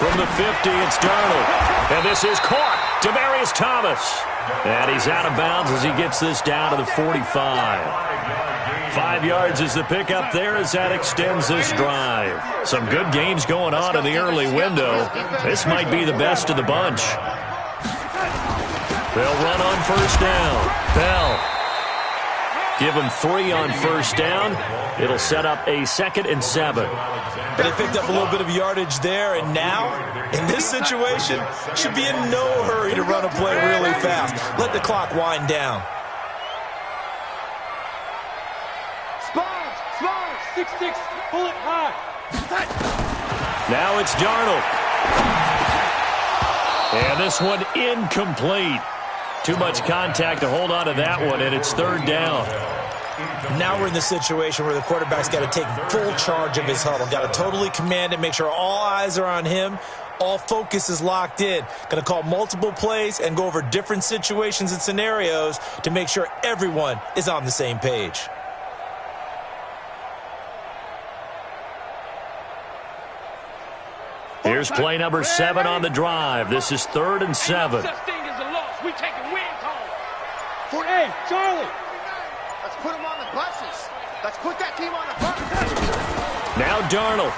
From the 50, it's Darnold. And this is caught. Demaryius Thomas. And he's out of bounds as he gets this down to the 45. 5 yards is the pickup there as that extends this drive. Some good games going on in the early window. This might be the best of the bunch. They'll run on first down. Bell. Give him 3 on first down. It'll set up a 2nd and 7. But they picked up a little bit of yardage there, and now, in this situation, should be in no hurry to run a play really fast. Let the clock wind down. Spons, 6'6", pull it high. Now it's Darnold. And this one incomplete. Too much contact to hold on to that one, and it's 3rd down. Now we're in the situation where the quarterback's got to take full charge of his huddle. Got to totally command it, make sure all eyes are on him. All focus is locked in. Going to call multiple plays and go over different situations and scenarios to make sure everyone is on the same page. Here's play number 7 on the drive. This is 3rd and 7. Such thing as a loss. We taking wins home. For A, Charlie. Let's put them on the buses. Let's put that team on the bus. Now Darnold.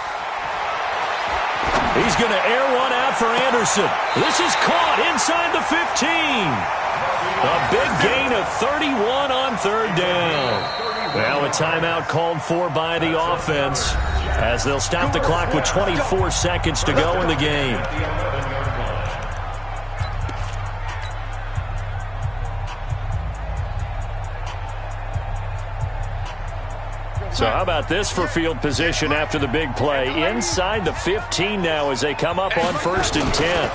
He's going to air one out for Anderson. This is caught inside the 15. A big gain of 31 on 3rd down. Now a timeout called for by the offense as they'll stop the clock with 24 seconds to go in the game. So how about this for field position after the big play? Inside the 15 now as they come up on 1st and 10.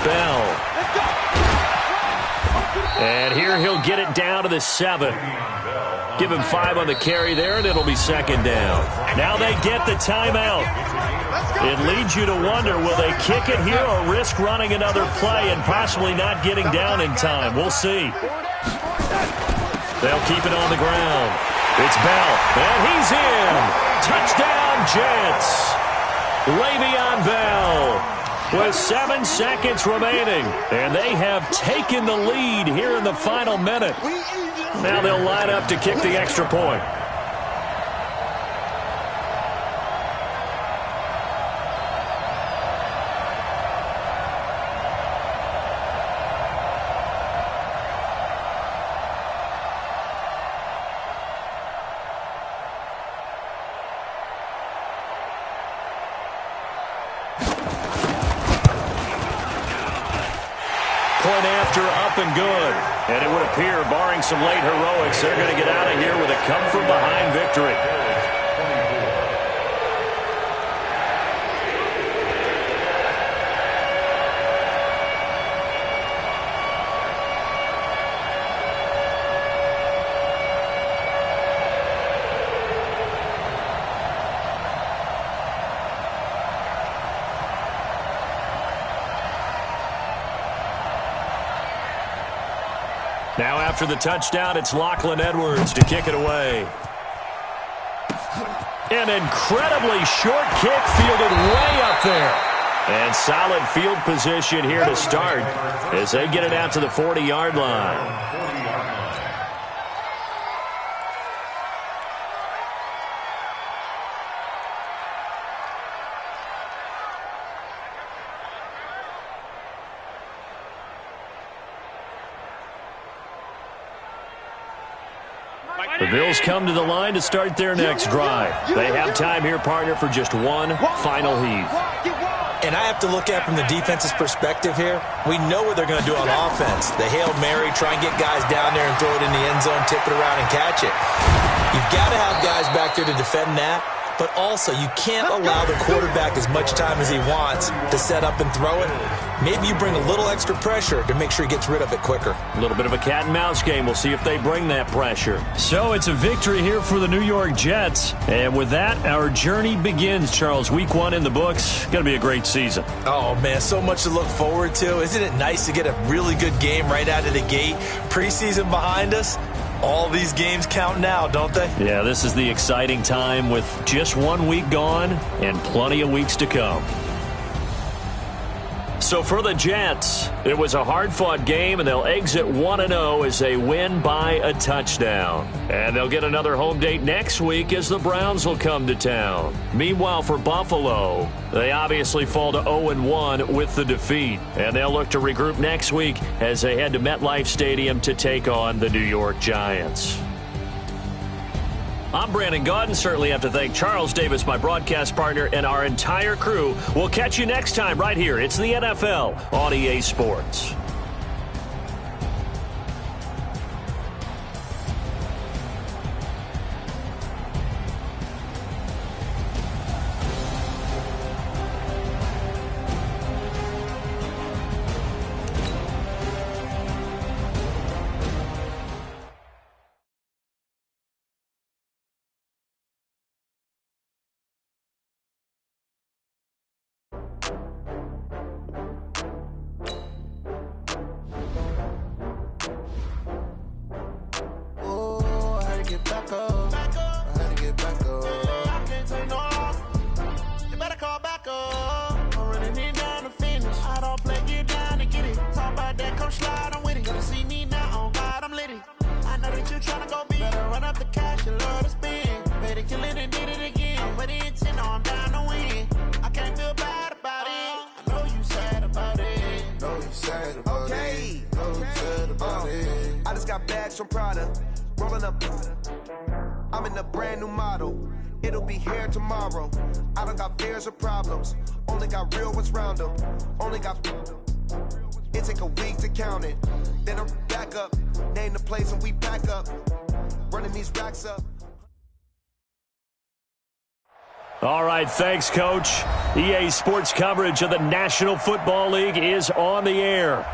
Bell. And here he'll get it down to the 7. Give him 5 on the carry there, and it'll be 2nd down. Now they get the timeout. It leads you to wonder, will they kick it here or risk running another play and possibly not getting down in time? We'll see. They'll keep it on the ground. It's Bell, and he's in. Touchdown, Jets. Le'Veon Bell with 7 seconds remaining, and they have taken the lead here in the final minute. Now they'll line up to kick the extra point. Point after, up and good. And it would appear, barring some late heroics, they're going to get out of here with a come-from-behind victory. Now after the touchdown, it's Lachlan Edwards to kick it away. An incredibly short kick fielded way up there. And solid field position here to start as they get it out to the 40-yard line. The Bills come to the line to start their next drive. They have time here, partner, for just one final heave. And I have to look at it from the defense's perspective here. We know what they're going to do on offense. The Hail Mary, try and get guys down there and throw it in the end zone, tip it around and catch it. You've got to have guys back there to defend that. But also, you can't allow the quarterback as much time as he wants to set up and throw it. Maybe you bring a little extra pressure to make sure he gets rid of it quicker. A little bit of a cat and mouse game. We'll see if they bring that pressure. So it's a victory here for the New York Jets. And with that, our journey begins, Charles. Week 1 in the books. Going to be a great season. Oh, man, so much to look forward to. Isn't it nice to get a really good game right out of the gate? Preseason behind us. All these games count now, don't they? Yeah, this is the exciting time with just 1 week gone and plenty of weeks to come. So for the Jets, it was a hard-fought game, and they'll exit 1-0 as they win by a touchdown. And they'll get another home date next week as the Browns will come to town. Meanwhile, for Buffalo, they obviously fall to 0-1 with the defeat. And they'll look to regroup next week as they head to MetLife Stadium to take on the New York Giants. I'm Brandon Gaudin. Certainly have to thank Charles Davis, my broadcast partner, and our entire crew. We'll catch you next time right here. It's the NFL on EA Sports. I just got bags from Prada, rolling up. I'm in a brand new model. It'll be here tomorrow. I don't got fears or problems. Only got real ones round them. Only got. It take a week to count it. Then I'm back up. Name the place and we back up. Running these racks up. All right, thanks, Coach. EA Sports coverage of the National Football League is on the air.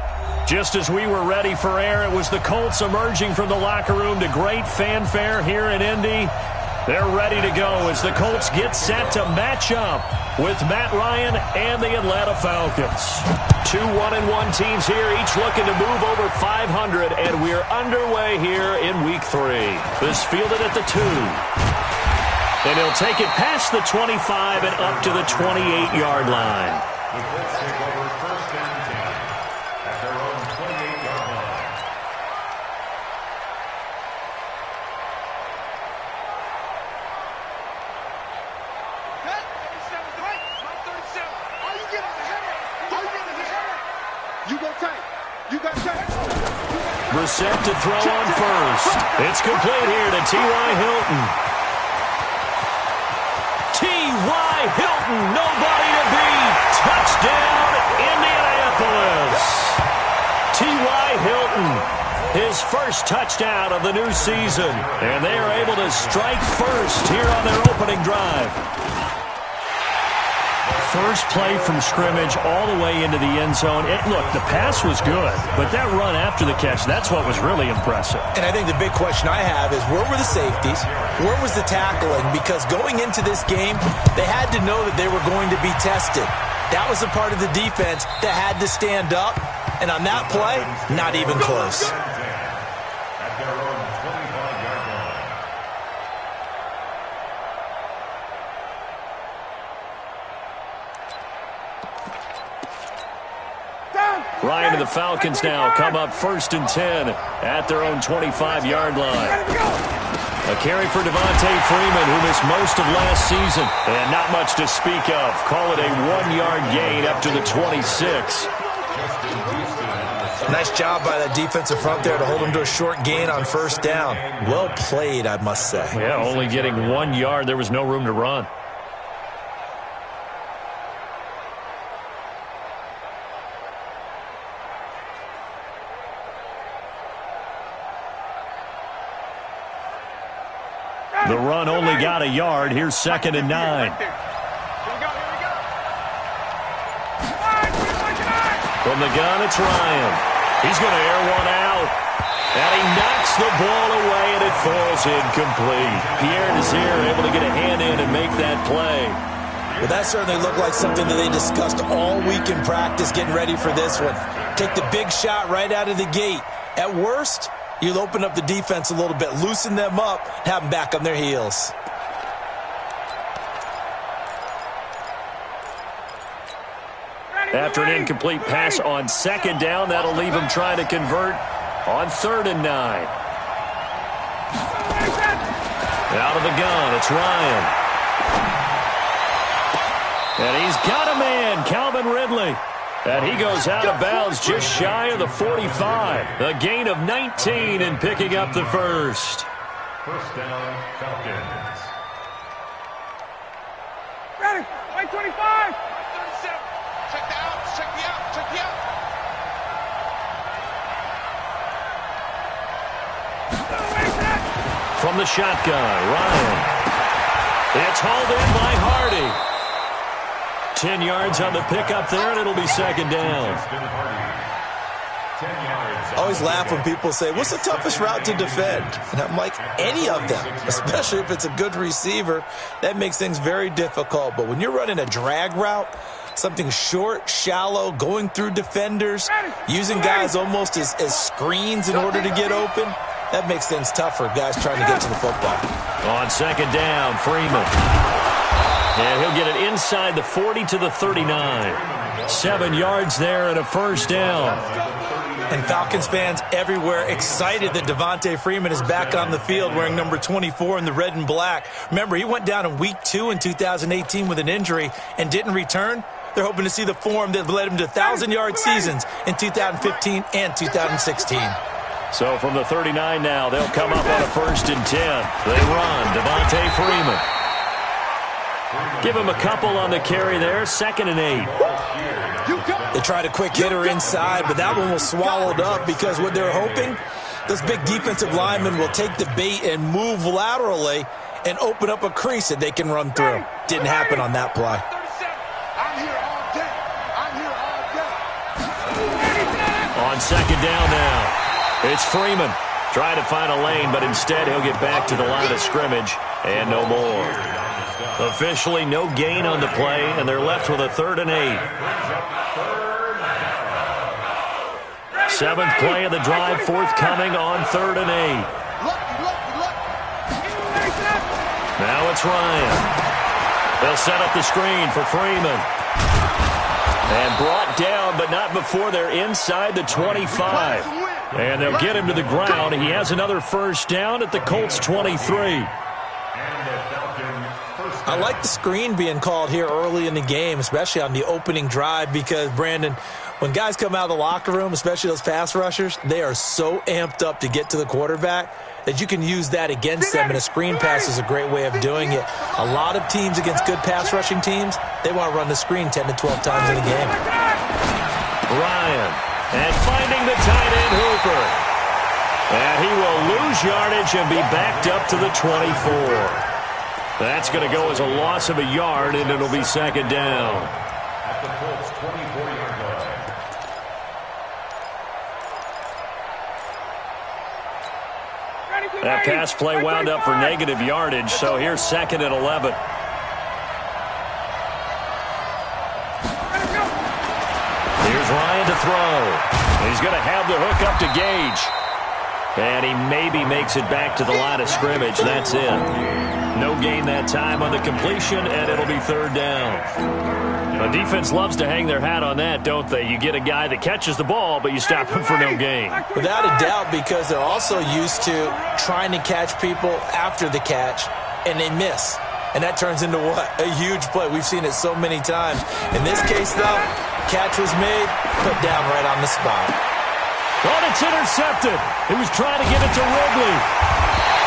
Just as we were ready for air, it was the Colts emerging from the locker room to great fanfare here in Indy. They're ready to go as the Colts get set to match up with Matt Ryan and the Atlanta Falcons. Two 1-1 teams here, each looking to move over 500, and we're underway here in Week 3. This fielded at the 2. And he'll take it past the 25 and up to the 28-yard line. The Colts take over first and 10 at their own 28-yard line. Brissett to throw on first. It's complete here to T.Y. Hilton. T.Y. Hilton, nobody to beat. Touchdown, Indianapolis. T.Y. Hilton, his first touchdown of the new season. And they are able to strike first here on their opening drive. First play from scrimmage all the way into the end zone. Look, the pass was good, but that run after the catch, that's what was really impressive. And I think the big question I have is, where were the safeties? Where was the tackling? Because going into this game, they had to know that they were going to be tested. That was a part of the defense that had to stand up. And on that play, not even close. Ryan and the Falcons now come up 1st and 10 at their own 25-yard line. A carry for Devontae Freeman, who missed most of last season. And not much to speak of. Call it a 1-yard gain up to the 26. Nice job by that defensive front there to hold him to a short gain on 1st down. Well played, I must say. Yeah, only getting 1 yard. There was no room to run. The run only got a yard. Here's 2nd and 9. From the gun, it's Ryan. He's going to air one out. And he knocks the ball away, and it falls incomplete. Pierre Desir able to get a hand in and make that play. Well, that certainly looked like something that they discussed all week in practice, getting ready for this one. Take the big shot right out of the gate. At worst, you'll open up the defense a little bit, loosen them up, have them back on their heels. After an incomplete pass on 2nd down, that'll leave him trying to convert on 3rd and 9. Out of the gun, it's Ryan. And he's got a man, Calvin Ridley. And he goes out of bounds just shy of the 45. A gain of 19 and picking up the 1st. 1st down, Falcons. Ready, white 25. 37. Check the out, check the out, check the out. From the shotgun, Ryan. It's hauled in by Hardy. 10 yards on the pickup there, and it'll be 2nd down. I always laugh when people say, what's the toughest route to defend? And I'm like, any of them, especially if it's a good receiver. That makes things very difficult. But when you're running a drag route, something short, shallow, going through defenders, using guys almost as screens in order to get open, that makes things tougher, guys trying to get to the football. On 2nd down, Freeman. And he'll get it inside the 40 to the 39. 7 yards there and a 1st down. And Falcons fans everywhere excited that Devontae Freeman is back on the field wearing number 24 in the red and black. Remember, he went down in week 2 in 2018 with an injury and didn't return. They're hoping to see the form that led him to 1,000-yard seasons in 2015 and 2016. So from the 39 now, they'll come up on a 1st and 10. They run, Devontae Freeman. Give him a couple on the carry there, 2nd and 8. They tried a quick hitter inside, but that one was swallowed up because what they're hoping, those big defensive linemen will take the bait and move laterally and open up a crease that they can run through. Didn't happen on that play. I'm here all day. I'm here all day. On 2nd down now, it's Freeman. Trying to find a lane, but instead he'll get back to the line of scrimmage and no more. Officially no gain on the play, and they're left with a 3rd and 8. 7th play of the drive, forthcoming on 3rd and 8. Now it's Ryan. They'll set up the screen for Freeman. And brought down, but not before they're inside the 25. And they'll get him to the ground. He has another 1st down at the Colts 23. I like the screen being called here early in the game, especially on the opening drive, because, Brandon, when guys come out of the locker room, especially those pass rushers, they are so amped up to get to the quarterback that you can use that against them, and a screen pass is a great way of doing it. A lot of teams against good pass rushing teams, they want to run the screen 10 to 12 times in a game. Ryan, and finding the tight end Hooper. And he will lose yardage and be backed up to the 24. That's going to go as a loss of a yard, and it'll be 2nd down. At the Colts 24-yard line. That pass play wound up for negative yardage, so here's 2nd and 11. Here's Ryan to throw. He's going to have the hook up to Gage. And he maybe makes it back to the line of scrimmage. That's it. No gain that time on the completion, and it'll be third down. The defense loves to hang their hat on that, don't they? You get a guy that catches the ball, but you stop him for no gain. Without a doubt, because they're also used to trying to catch people after the catch, and they miss. And that turns into what? A huge play. We've seen it so many times. In this case, though, catch was made, put down right on the spot. Oh, it's intercepted. He was trying to get it to Ridley.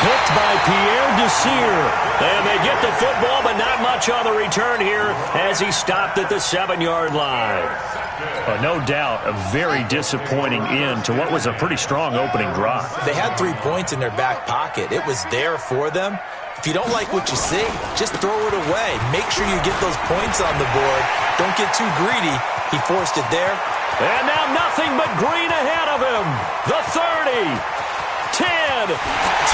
Picked by Pierre Desir. And they get the football, but not much on the return here as he stopped at the 7-yard line. No doubt a very disappointing end to what was a pretty strong opening drive. They had 3 points in their back pocket. It was there for them. If you don't like what you see, just throw it away. Make sure you get those points on the board. Don't get too greedy. He forced it there. And now nothing but green ahead of him. The 30. 10.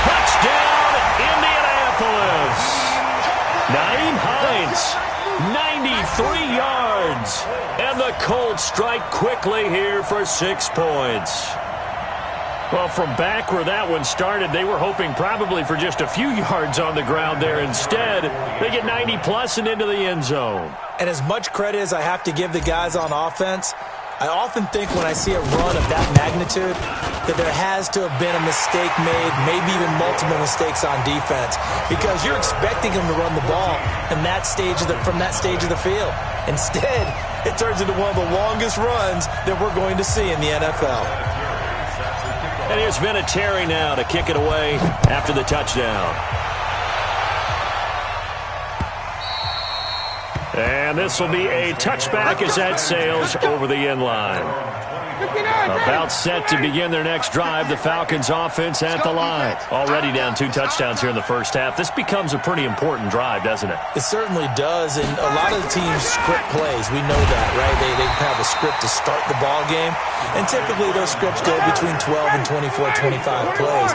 Touchdown, Indianapolis. Nyheim Hines, 93 yards. And the Colts strike quickly here for 6 points. Well, from back where that one started, they were hoping probably for just a few yards on the ground there. Instead, they get 90-plus and into the end zone. And as much credit as I have to give the guys on offense, I often think when I see a run of that magnitude that there has to have been a mistake made, maybe even multiple mistakes on defense, because you're expecting them to run the ball in that stage from that stage of the field. Instead, it turns into one of the longest runs that we're going to see in the NFL. And here's Vinatieri now to kick it away after the touchdown. And this will be a touchback as that sails over the end line. About set to begin their next drive, the Falcons offense at the line. Already down 2 touchdowns here in the first half. This becomes a pretty important drive, doesn't it? It certainly does, and a lot of the teams script plays. We know that, right? They have a script to start the ball game, and typically those scripts go between 12 and 24, 25 plays.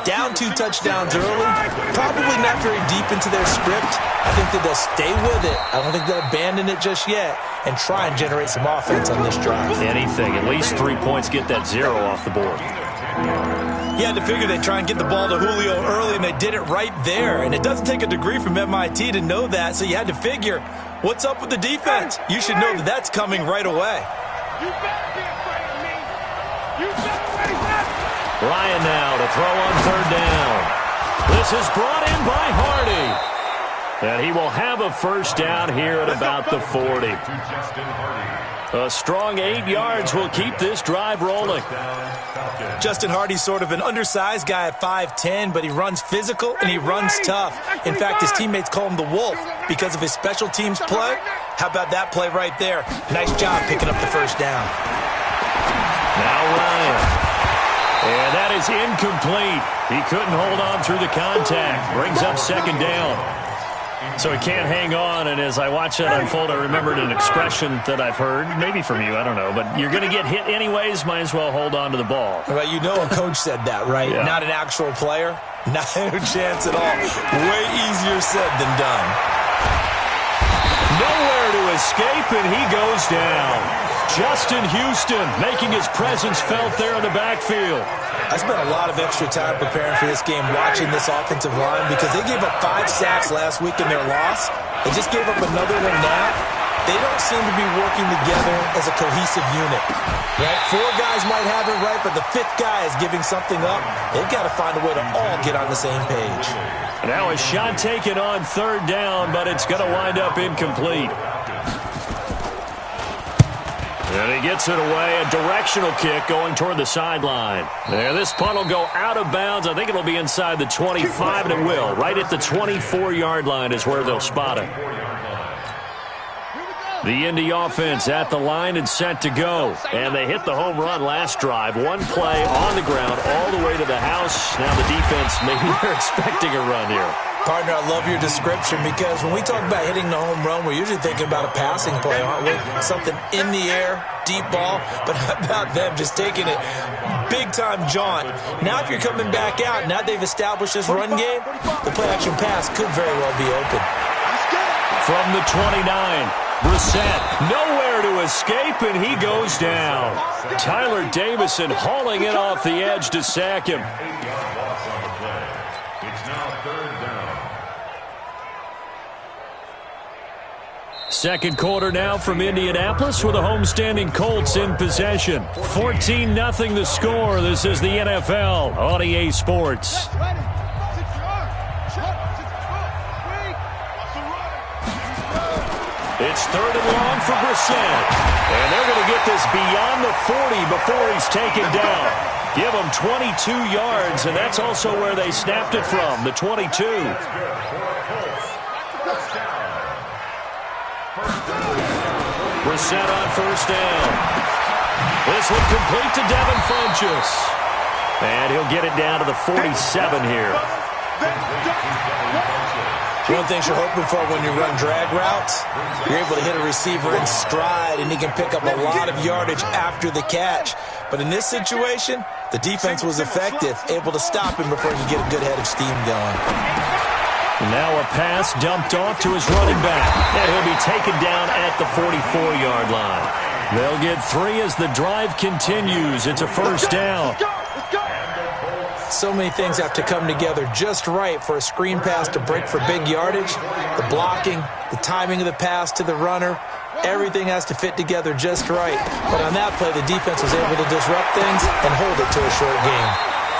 Down 2 touchdowns early, probably not very deep into their script. I think that they'll stay with it. I don't think they'll abandon it just yet and try and generate some offense on this drive. Anything. At least 3 points, get that 0 off the board. You had to figure they'd try and get the ball to Julio early, and they did it right there. And it doesn't take a degree from MIT to know that, so you had to figure, what's up with the defense? You should know that that's coming right away. You better be afraid of me. You better wait up. Ryan now to throw on third down. This is brought in by Hardy. And he will have a first down here at about the 40. A strong 8 yards will keep this drive rolling. Justin Hardy's sort of an undersized guy at 5'10", but he runs physical and he runs tough. In fact, his teammates call him the Wolf because of his special teams play. How about that play right there? Nice job picking up the first down. Now Ryan. And that is incomplete. He couldn't hold on through the contact. Brings up second down. So he can't hang on, and as I watch that unfold, I remembered an expression that I've heard, maybe from you, I don't know, but you're going to get hit anyways, might as well hold on to the ball. Well, you know a coach said that, right? Yeah. Not an actual player. Not a chance at all. Way easier said than done. Nowhere to escape, and he goes down. Justin Houston making his presence felt there in the backfield. I spent a lot of extra time preparing for this game watching this offensive line because they gave up 5 sacks last week in their loss. They just gave up another one now. They don't seem to be working together as a cohesive unit. Right? 4 guys might have it right, but the 5th guy is giving something up. They've got to find a way to all get on the same page. Now a shot taken on third down, but it's going to wind up incomplete. And he gets it away, a directional kick going toward the sideline. There, this punt will go out of bounds. I think it'll be inside the 25, and it will. Right at the 24-yard line is where they'll spot it. The Indy offense at the line and set to go. And they hit the home run last drive. 1 play on the ground all the way to the house. Now the defense, maybe they're expecting a run here. Partner, I love your description because when we talk about hitting the home run, we're usually thinking about a passing play, aren't we? Something in the air, deep ball. But how about them just taking it big-time jaunt? Now if you're coming back out, now they've established this run game, the play-action pass could very well be open. From the 29, Brissett, nowhere to escape, and he goes down. Tyler Davison hauling it off the edge to sack him. 8-yard loss on the play. It's now 3rd down. Second quarter now from Indianapolis with the homestanding Colts in possession. 14-0 the score. This is the NFL on EA Sports. It's 3rd and long for Brissett. And they're going to get this beyond the 40 before he's taken down. Give him 22 yards, and that's also where they snapped it from, the 22. Brissett on 1st down. This one complete to Devin Funchess. And he'll get it down to the 47 here. One of the things you're hoping for when you run drag routes, you're able to hit a receiver in stride, and he can pick up a lot of yardage after the catch. But in this situation, the defense was effective, able to stop him before he could get a good head of steam going. Now a pass dumped off to his running back, and he'll be taken down at the 44-yard line. They'll get 3 as the drive continues. It's a 1st down. So many things have to come together just right for a screen pass to break for big yardage. The blocking, the timing of the pass to the runner, everything has to fit together just right. But on that play, the defense was able to disrupt things and hold it to a short game.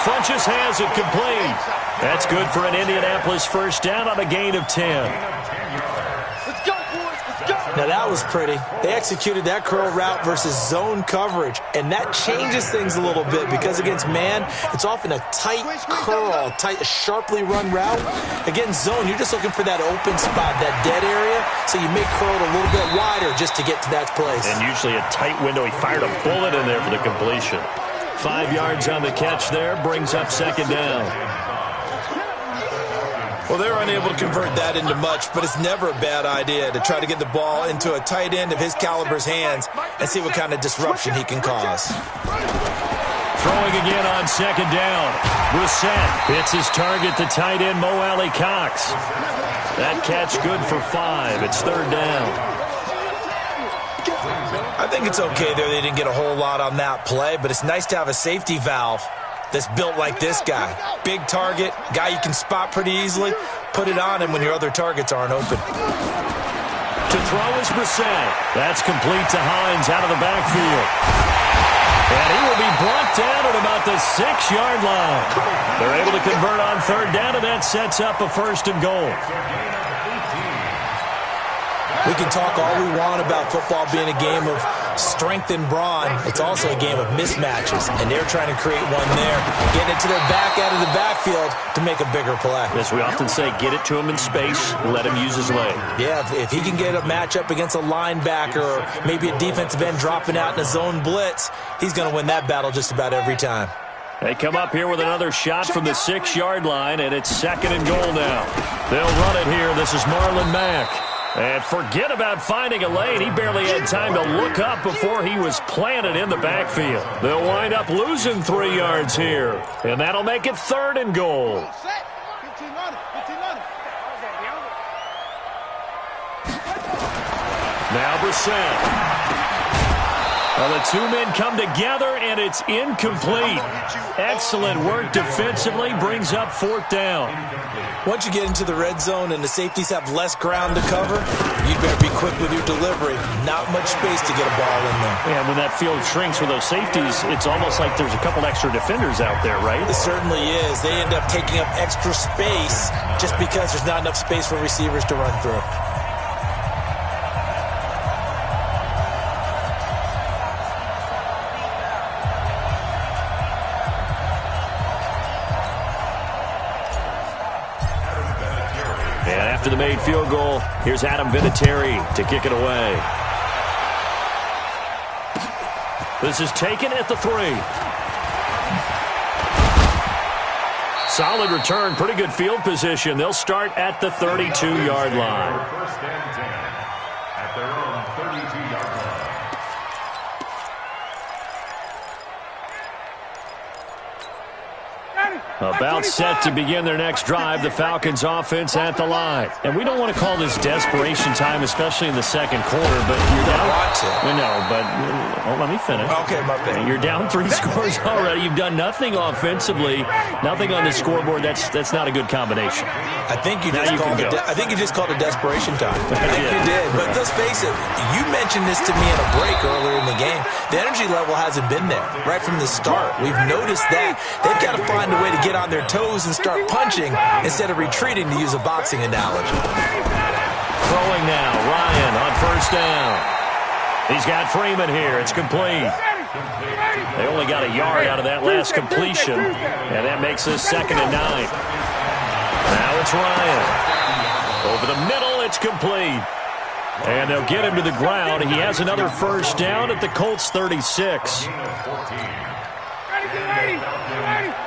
Funchess has it complete. That's good for an Indianapolis 1st down on a gain of 10. Now that was pretty. They executed that curl route versus zone coverage, and that changes things a little bit because against man, it's often a tight curl, sharply run route. Against zone, you're just looking for that open spot, that dead area, so you may curl it a little bit wider just to get to that place. And usually a tight window. He fired a bullet in there for the completion. 5 yards on the catch there, brings up 2nd down. Well, they're unable to convert that into much, but it's never a bad idea to try to get the ball into a tight end of his caliber's hands and see what kind of disruption he can cause. Throwing again on 2nd down. Brissett hits his target, the tight end Mo Alley Cox. That catch good for 5. It's 3rd down. I think it's okay there. They didn't get a whole lot on that play, but it's nice to have a safety valve that's built like this guy. Big target, guy you can spot pretty easily. Put it on him when your other targets aren't open. To throw is Brissett. That's complete to Hines out of the backfield. And he will be brought down at about the 6-yard line. They're able to convert on 3rd down, and that sets up a 1st and goal. We can talk all we want about football being a game of strength and brawn. It's also a game of mismatches, and they're trying to create one there. Getting it to their back out of the backfield to make a bigger play. As we often say, get it to him in space, let him use his leg. Yeah, if he can get a matchup against a linebacker or maybe a defensive end dropping out in a zone blitz, he's going to win that battle just about every time. They come up here with another shot from the 6-yard line, and it's 2nd and goal now. They'll run it here. This is Marlon Mack. And forget about finding a lane. He barely had time to look up before he was planted in the backfield. They'll wind up losing 3 yards here. And that'll make it 3rd and goal. Now Brissett. Well, the 2 men come together, and it's incomplete. Excellent work defensively, brings up 4th down. Once you get into the red zone and the safeties have less ground to cover, you'd better be quick with your delivery. Not much space to get a ball in there. And when that field shrinks with those safeties, it's almost like there's a couple extra defenders out there, right? It certainly is. They end up taking up extra space just because there's not enough space for receivers to run through. After the made field goal, here's Adam Vinatieri to kick it away. This is taken at the 3. Solid return, pretty good field position. They'll start at the 32-yard line. 1st and 10 at their own 32-yard line. About set to begin their next drive, the Falcons offense at the line. And we don't want to call this desperation time, especially in the second quarter, but you're down. No, but let me finish. Okay, my bad. You're down 3 scores already. You've done nothing offensively, nothing on the scoreboard. That's not a good combination. I think you just called it desperation time. I think you did. But let's face it, you mentioned this to me in a break earlier in the game. The energy level hasn't been there right from the start. We've noticed that. They've got to find a way to get on their toes and start punching instead of retreating, to use a boxing analogy. Throwing now, Ryan on first down. He's got Freeman here. It's complete. They only got a yard out of that last completion, and that makes this 2nd and 9. Now it's Ryan. Over the middle, it's complete. And they'll get him to the ground. He has another first down at the Colts 36.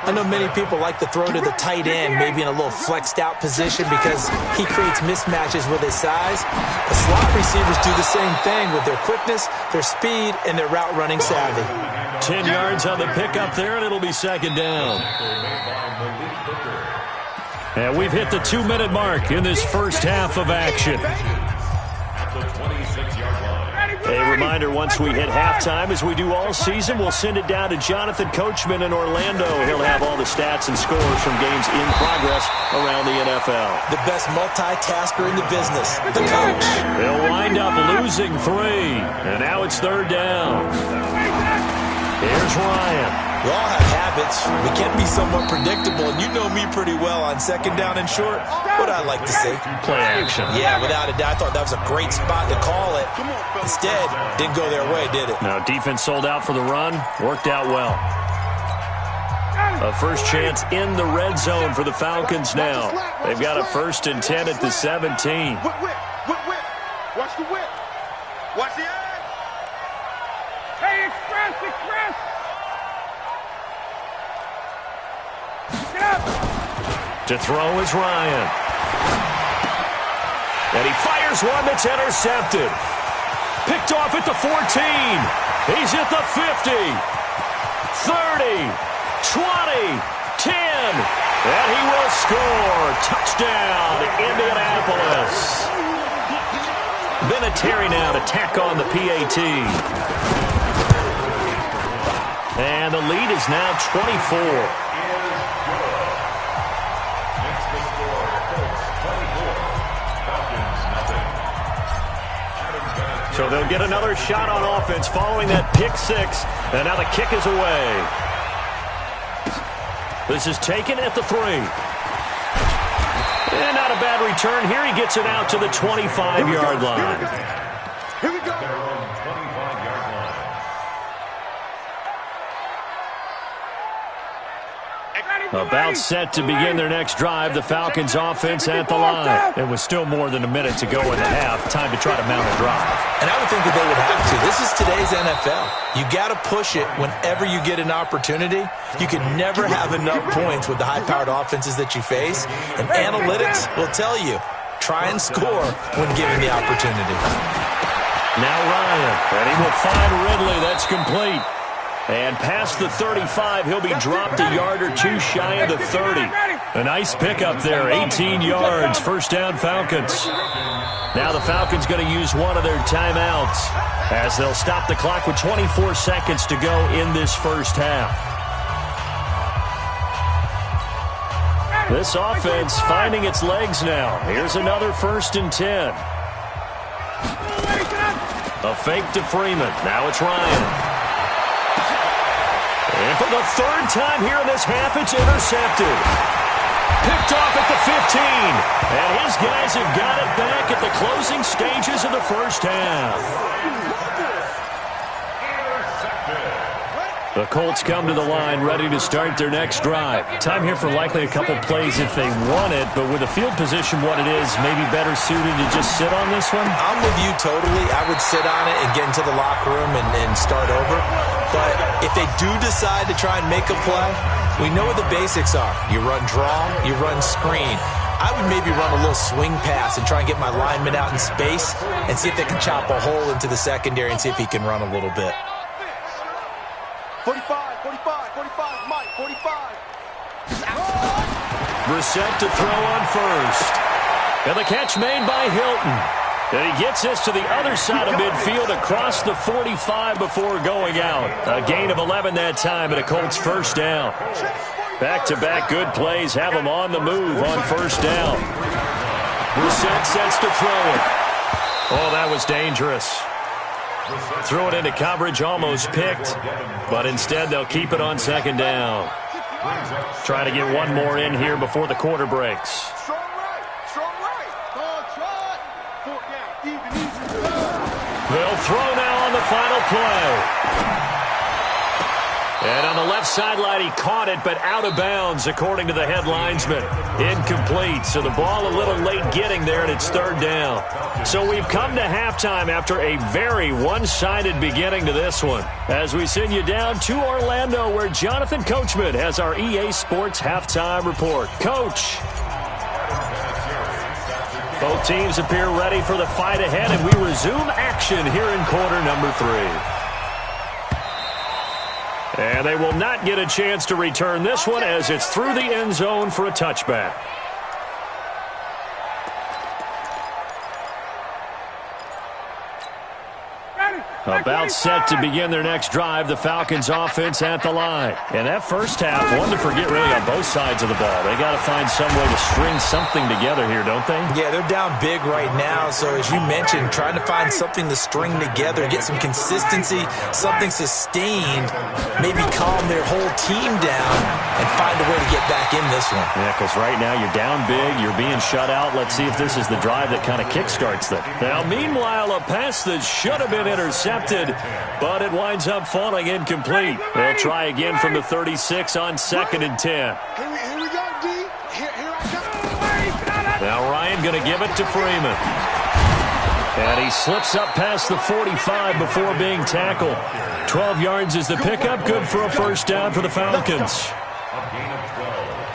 I know many people like to throw to the tight end, maybe in a little flexed out position because he creates mismatches with his size. The slot receivers do the same thing with their quickness, their speed, and their route running savvy. 10 yards on the pickup there, and it'll be 2nd down. And we've hit the 2-minute mark in this first half of action. A reminder, once we hit halftime, as we do all season, we'll send it down to Jonathan Coachman in Orlando. He'll have all the stats and scores from games in progress around the NFL. The best multitasker in the business, the coach. They'll wind up losing 3, and now it's 3rd down. Here's Ryan. We all have habits. We can be somewhat predictable, and you know me pretty well on 2nd down and short. What I like to say? Play action. Yeah, without a doubt. I thought that was a great spot to call it. Instead, didn't go their way, did it? No, defense sold out for the run. Worked out well. A first chance in the red zone for the Falcons now. They've got a 1st and 10 at the 17. Whip. Watch the whip. Watch the eye. Hey, express. To throw is Ryan. And he fires one that's intercepted. Picked off at the 14. He's at the 50. 30. 20. 10. And he will score. Touchdown, Indianapolis. Vinatieri now to tack on the PAT. And the lead is now 24. So they'll get another shot on offense following that pick 6. And now the kick is away. This is taken at the 3. And not a bad return. Here he gets it out to the 25-yard line. Here we go. About set to begin their next drive, the Falcons offense at the line. It was still more than a minute to go in the half. Time to try to mount a drive. And I would think that they would have to. This is today's NFL. You got to push it whenever you get an opportunity. You can never have enough points with the high-powered offenses that you face. And analytics will tell you, try and score when given the opportunity. Now Ryan, and he will find Ridley. That's complete. And past the 35, he'll be dropped a yard or 2 shy of the 30. A nice pickup there, 18 yards, first down Falcons. Now the Falcons going to use one of their timeouts as they'll stop the clock with 24 seconds to go in this first half. This offense finding its legs now. Here's another 1st and 10. A fake to Freeman. Now it's Ryan. And for the 3rd time here in this half, it's intercepted. Picked off at the 15. And his guys have got it back at the closing stages of the first half. The Colts come to the line ready to start their next drive. Time here for likely a couple plays if they want it, but with the field position what it is, maybe better suited to just sit on this one? I'm with you totally. I would sit on it and get into the locker room and start over. But if they do decide to try and make a play, we know what the basics are. You run draw, you run screen. I would maybe run a little swing pass and try and get my lineman out in space and see if they can chop a hole into the secondary and see if he can run a little bit. 45, Mike, 45. Brissett to throw on first. And the catch made by Hilton. And he gets this to the other side of midfield across the 45 before going out. A gain of 11 that time and a Colts first down. Back-to-back good plays have them on the move on first down. Brissett sets to throw it. Oh, that was dangerous. Threw it into coverage, almost picked, but instead they'll keep it on second down. Try to get one more in here before the quarter breaks. They'll throw now on the final play. And on the left sideline, he caught it, but out of bounds, according to the head linesman. Incomplete, so the ball a little late getting there, and it's third down. So we've come to halftime after a very one-sided beginning to this one. As we send you down to Orlando, where Jonathan Coachman has our EA Sports halftime report. Coach. Both teams appear ready for the fight ahead, and we resume action here in quarter number 3. And they will not get a chance to return this one as it's through the end zone for a touchback. About set to begin their next drive, the Falcons offense at the line. And that first half, one to forget really on both sides of the ball. They got to find some way to string something together here, don't they? Yeah, they're down big right now. So as you mentioned, trying to find something to string together, get some consistency, something sustained, maybe calm their whole team down and find a way to get back in this one. Yeah, because right now you're down big, you're being shut out. Let's see if this is the drive that kind of kickstarts them. Now, meanwhile, a pass that should have been intercepted, but it winds up falling incomplete. They'll try again from the 36 on 2nd and 10. Here we go, D. Here I come. Now Ryan going to give it to Freeman. And he slips up past the 45 before being tackled. 12 yards is the pickup. Good for a first down for the Falcons.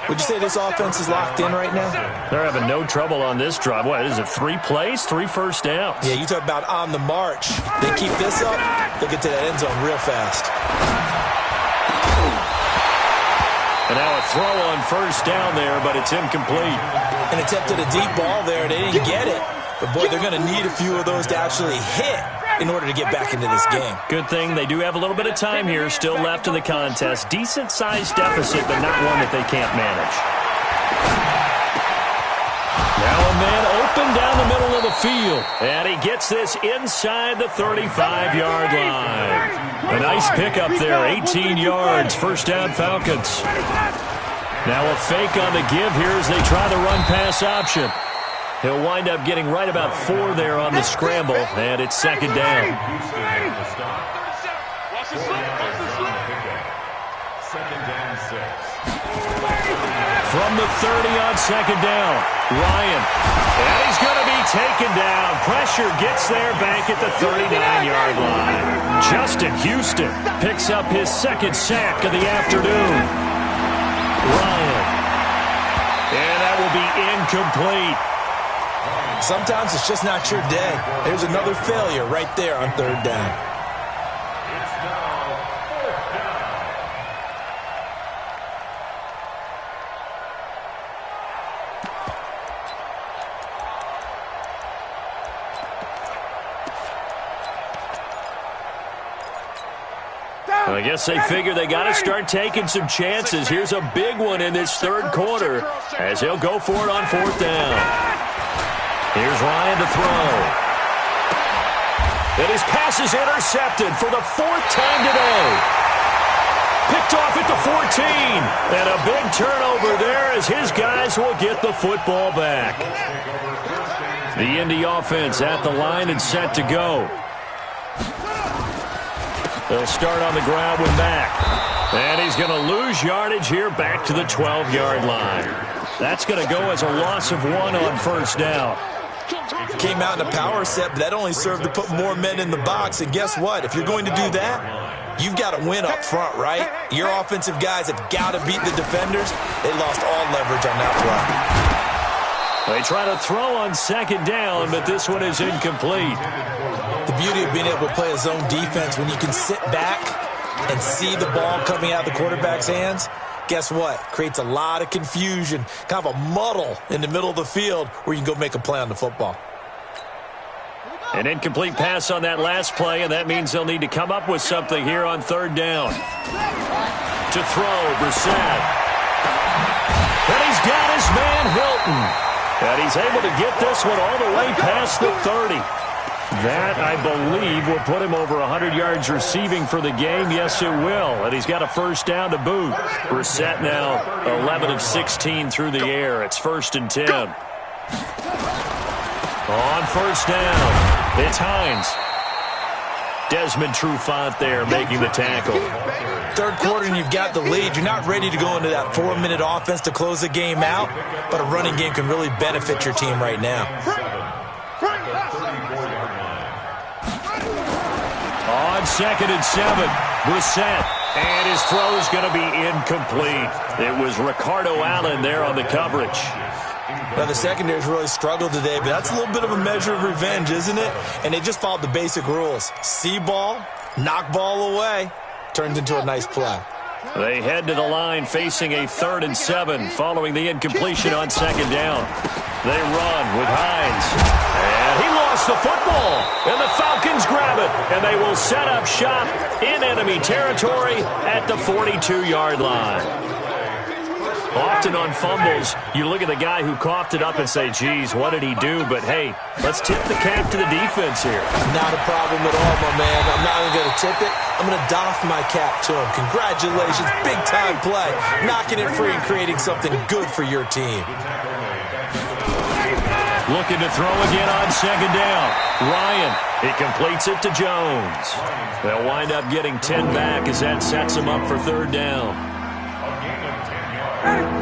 Would you say this offense is locked in right now? They're having no trouble on this drive. What is it, 3 plays, 3 first downs? Yeah, you talk about on the march. They keep this up, they'll get to that end zone real fast. And now a throw on first down there, but it's incomplete. An attempt at a deep ball there. They didn't get it. But, boy, they're going to need a few of those to actually hit in order to get back into this game. Good thing they do have a little bit of time here still left in the contest. Decent-sized deficit, but not one that they can't manage. Now a man open down the middle of the field. And he gets this inside the 35-yard line. A nice pickup there, 18 yards. First down, Falcons. Now a fake on the give here as they try the run-pass option. He'll wind up getting right about 4 there on the scramble, and it's second down. From the 30 on second down, Ryan. And he's going to be taken down. Pressure gets there back at the 39-yard line. Justin Houston picks up his second sack of the afternoon. Ryan. And that will be incomplete. Sometimes it's just not your day. There's another failure right there on third down. It's now 4th down. I guess they figure they got to start taking some chances. Here's a big one in this third quarter as he'll go for it on 4th down. Here's Ryan to throw. And his pass is intercepted for the 4th time today. Picked off at the 14. And a big turnover there as his guys will get the football back. The Indy offense at the line and set to go. They'll start on the ground with Mack. And he's going to lose yardage here back to the 12-yard line. That's going to go as a loss of 1 on first down. Came out in a power set, but that only served to put more men in the box. And guess what? If you're going to do that, you've got to win up front, right? Your offensive guys have got to beat the defenders. They lost all leverage on that play. They try to throw on second down, but this one is incomplete. The beauty of being able to play a zone defense when you can sit back and see the ball coming out of the quarterback's hands, guess what? Creates a lot of confusion, kind of a muddle in the middle of the field where you can go make a play on the football. An incomplete pass on that last play, and that means they'll need to come up with something here on third down. To throw, Brissett. And he's got his man, Hilton. And he's able to get this one all the way past the 30. That, I believe, will put him over 100 yards receiving for the game. Yes, it will. And he's got a first down to boot. Brissett now 11 of 16 through the air. It's 1st and 10. On first down, it's Hines. Desmond Trufant there making the tackle. Third quarter and you've got the lead. You're not ready to go into that 4-minute offense to close the game out, but a running game can really benefit your team right now. On 2nd and 7, Brissett. And his throw is going to be incomplete. It was Ricardo Allen there on the coverage. Now, the secondary's really struggled today, but that's a little bit of a measure of revenge, isn't it? And they just followed the basic rules. See ball, knock ball away. Turns into a nice play. They head to the line facing a 3rd and 7 following the incompletion on 2nd down. They run with Hines. And he lost the football. And the Falcons grab it. And they will set up shop in enemy territory at the 42-yard line. Often on fumbles, you look at the guy who coughed it up and say, geez, what did he do? But, hey, let's tip the cap to the defense here. Not a problem at all, my man. I'm not even going to tip it. I'm going to doff my cap to him. Congratulations. Big-time play. Knocking it free and creating something good for your team. Looking to throw again on 2nd down. Ryan, he completes it to Jones. They'll wind up getting 10 back as that sets them up for 3rd down.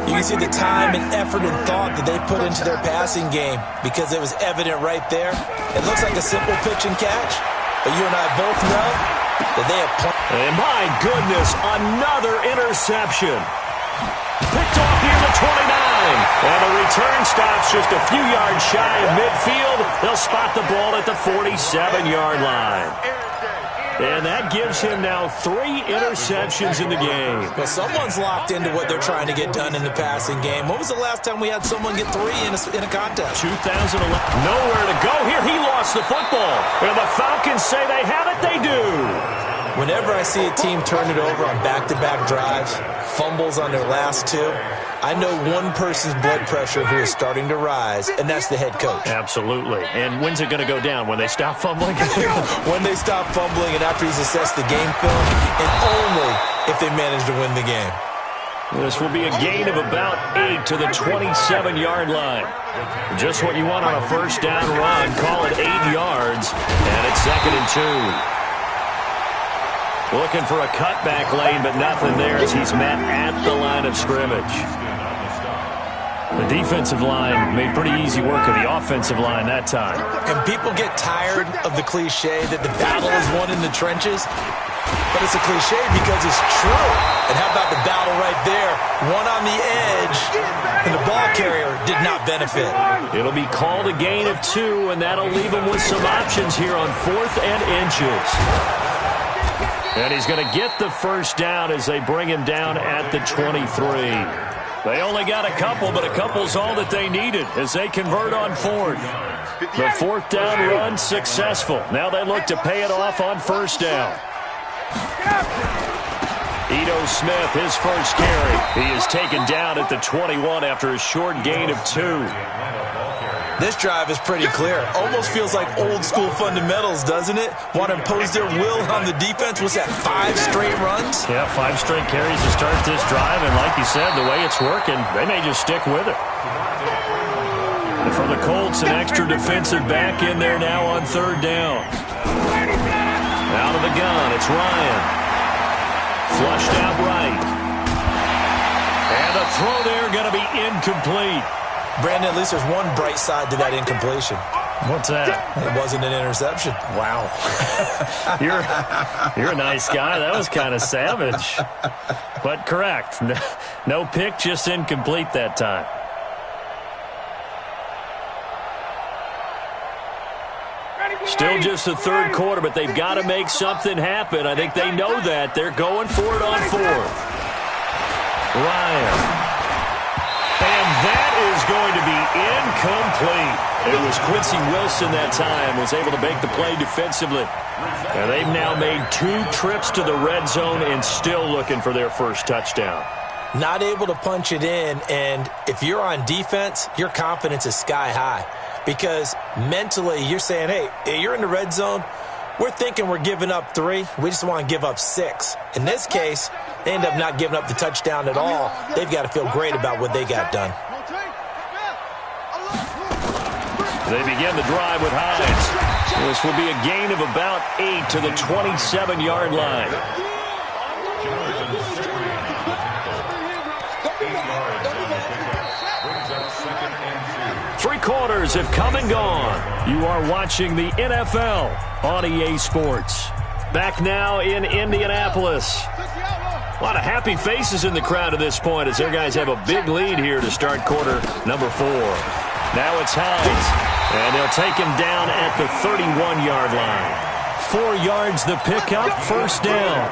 You can see the time and effort and thought that they put into their passing game because it was evident right there. It looks like a simple pitch and catch, but you and I both know that they have and my goodness, another interception. Picked off near the 29. And the return stops just a few yards shy of midfield. They'll spot the ball at the 47-yard line. And that gives him now 3 interceptions in the game. Well, someone's locked into what they're trying to get done in the passing game. When was the last time we had someone get 3 in a contest? 2011. Nowhere to go here. He lost the football. And the Falcons say they have it. They do. Whenever I see a team turn it over on back-to-back drives, fumbles on their last 2, I know one person's blood pressure who is starting to rise, and that's the head coach. Absolutely. And when's it going to go down? When they stop fumbling? When they stop fumbling and after he's assessed the game film, and only if they manage to win the game. This will be a gain of about 8 to the 27-yard line. Just what you want on a first down run. Call it 8 yards, and it's 2nd and 2. Looking for a cutback lane, but nothing there as he's met at the line of scrimmage. The defensive line made pretty easy work of the offensive line that time. And people get tired of the cliche that the battle is won in the trenches. But it's a cliche because it's true. And how about the battle right there? One on the edge, and the ball carrier did not benefit. It'll be called a gain of 2, and that'll leave him with some options here on 4th and inches. And he's going to get the first down as they bring him down at the 23. They only got a couple, but a couple's all that they needed as they convert on 4th. The 4th down run successful. Now they look to pay it off on 1st down. Ito Smith, his first carry. He is taken down at the 21 after a short gain of 2. This drive is pretty clear. Almost feels like old-school fundamentals, doesn't it? Want to impose their will on the defense. Was that 5 straight runs? Yeah, 5 straight carries to start this drive, and like you said, the way it's working, they may just stick with it. And for the Colts, an extra defensive back in there now on 3rd down. Out of the gun, it's Ryan. Flushed out right. And the throw there going to be incomplete. Brandon, at least there's one bright side to that incompletion. What's that? It wasn't an interception. Wow. You're a nice guy. That was kind of savage. But correct. No pick, just incomplete that time. Still just the 3rd quarter, but they've got to make something happen. I think they know that. They're going for it on 4th. Ryan. And that is going to be incomplete. It was Quincy Wilson that time was able to make the play defensively. And they've now made 2 trips to the red zone and still looking for their first touchdown. Not able to punch it in, and if you're on defense, your confidence is sky high. Because mentally, you're saying, hey, you're in the red zone. We're thinking we're giving up 3. We just want to give up 6. In this case, they end up not giving up the touchdown at all. They've got to feel great about what they got done. They begin the drive with Hines. This will be a gain of about 8 to the 27-yard line. Three quarters have come and gone. You are watching the NFL on EA Sports. Back now in Indianapolis. A lot of happy faces in the crowd at this point as their guys have a big lead here to start quarter number 4. Now it's Hines, and they'll take him down at the 31-yard line. 4 yards the pickup, first down.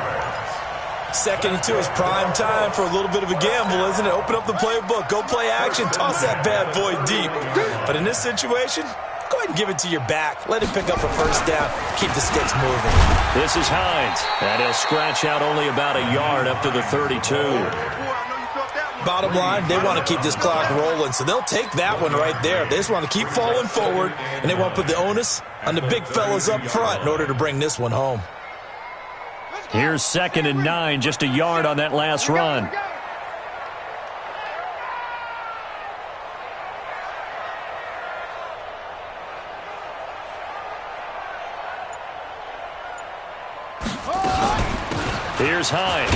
Second and 2 is prime time for a little bit of a gamble, isn't it? Open up the playbook, go play action, toss that bad boy deep. But in this situation, go ahead and give it to your back. Let him pick up a first down. Keep the sticks moving. This is Hines, and he'll scratch out only about a yard up to the 32. Bottom line, they want to keep this clock rolling, so they'll take that one right there. They just want to keep falling forward, and they want to put the onus on the big fellas up front in order to bring this one home. Here's 2nd and 9, just a yard on that last run. Here's Hines.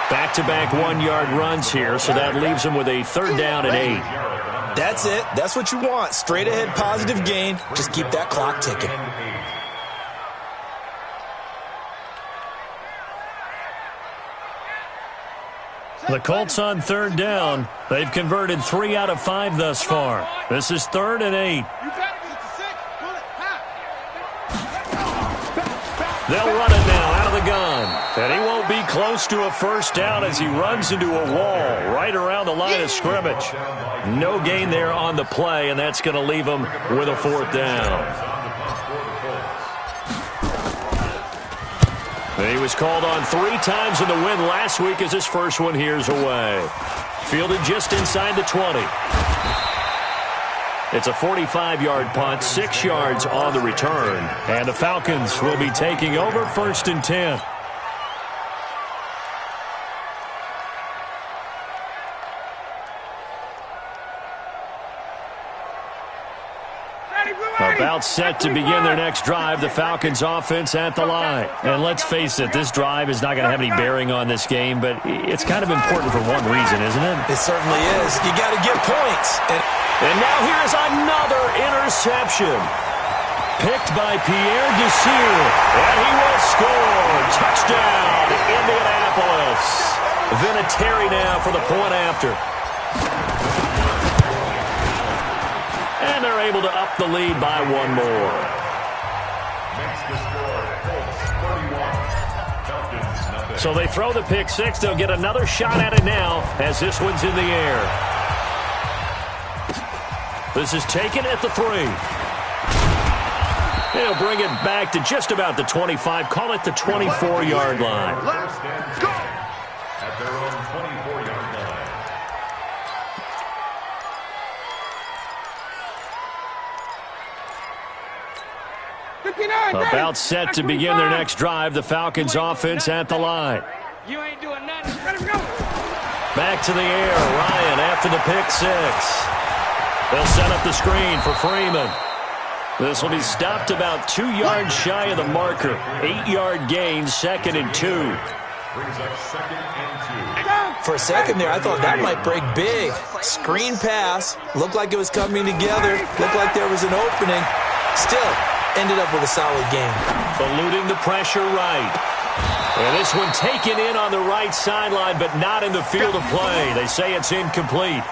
Back-to-back 1-yard runs here, so that leaves him with a 3rd down and 8. That's it. That's what you want. Straight ahead positive gain. Just keep that clock ticking. The Colts on 3rd down. They've converted 3 out of 5 thus far. This is 3rd and 8. They'll run it now out of the gun. And he won't be close to a first down as he runs into a wall right around the line of scrimmage. No gain there on the play, and that's going to leave him with a 4th down. He was called on 3 times in the win last week as his first one here's away. Fielded just inside the 20. It's a 45-yard punt, 6 yards on the return. And the Falcons will be taking over 1st and 10. About set to begin their next drive, the Falcons offense at the line. And let's face it, this drive is not going to have any bearing on this game, but it's kind of important for one reason, isn't it? It certainly is. You got to get points. And now here's another interception. Picked by Pierre Desir, and he will score. Touchdown, Indianapolis. Vinatieri now for the point after. And they're able to up the lead by 1 more. So they throw the pick 6. They'll get another shot at it now as this one's in the air. This is taken at the 3. They'll bring it back to just about the 25. Call it the 24-yard line. Let's go. At their own 24-yard line. About set to begin their next drive, the Falcons offense at the line. You ain't doing nothing. Let him go. Back to the air, Ryan after the pick 6. They'll set up the screen for Freeman. This will be stopped about 2 yards shy of the marker. 8-yard gain, 2nd and 2. Brings up 2nd and 2. For a second there, I thought that might break big. Screen pass. Looked like it was coming together. Looked like there was an opening. Still, ended up with a solid game. Eluding the pressure right. And this one taken in on the right sideline, but not in the field of play. They say it's incomplete.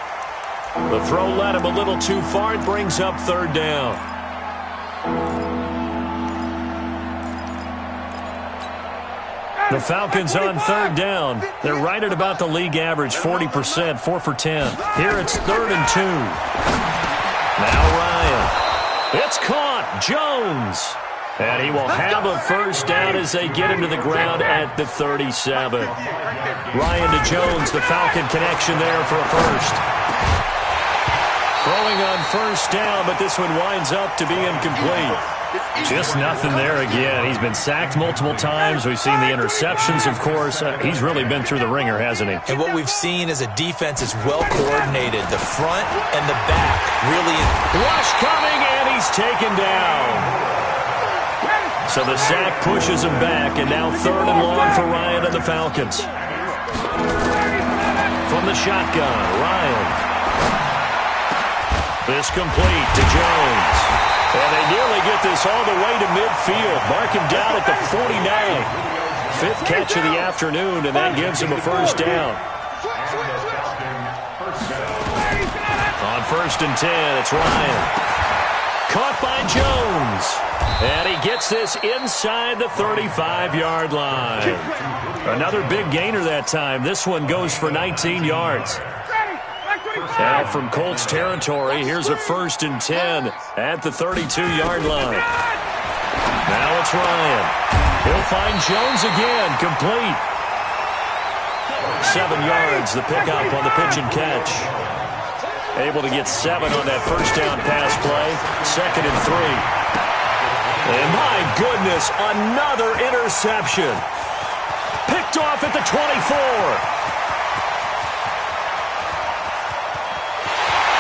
The throw led him a little too far. It brings up 3rd down. The Falcons on third down. They're right at about the league average, 40%, 4 for 10. Here it's 3rd and 2. Now Ryan. It's caught. Jones. And he will have a first down as they get him to the ground at the 37. Ryan to Jones, the Falcon connection there for a first. Throwing on first down, but this one winds up to be incomplete. Just nothing there again. He's been sacked multiple times. We've seen the interceptions, of course. He's really been through the ringer, hasn't he? And what we've seen is a defense is well coordinated. The front and the back really. Rush coming, and he's taken down. So the sack pushes him back, and now 3rd and long for Ryan and the Falcons. From the shotgun, Ryan. This complete to Jones. And they nearly get this all the way to midfield. Mark him down at the 49. 5th catch of the afternoon, and that gives him a first down. On 1st and 10, it's Ryan. Caught by Jones. And he gets this inside the 35-yard line. Another big gainer that time. This one goes for 19 yards. Now from Colts territory, here's a 1st and 10 at the 32-yard line. Now it's Ryan. He'll find Jones again, complete. 7 yards, the pickup on the pitch and catch. Able to get 7 on that first down pass play. 2nd and 3. And my goodness, another interception. Picked off at the 24.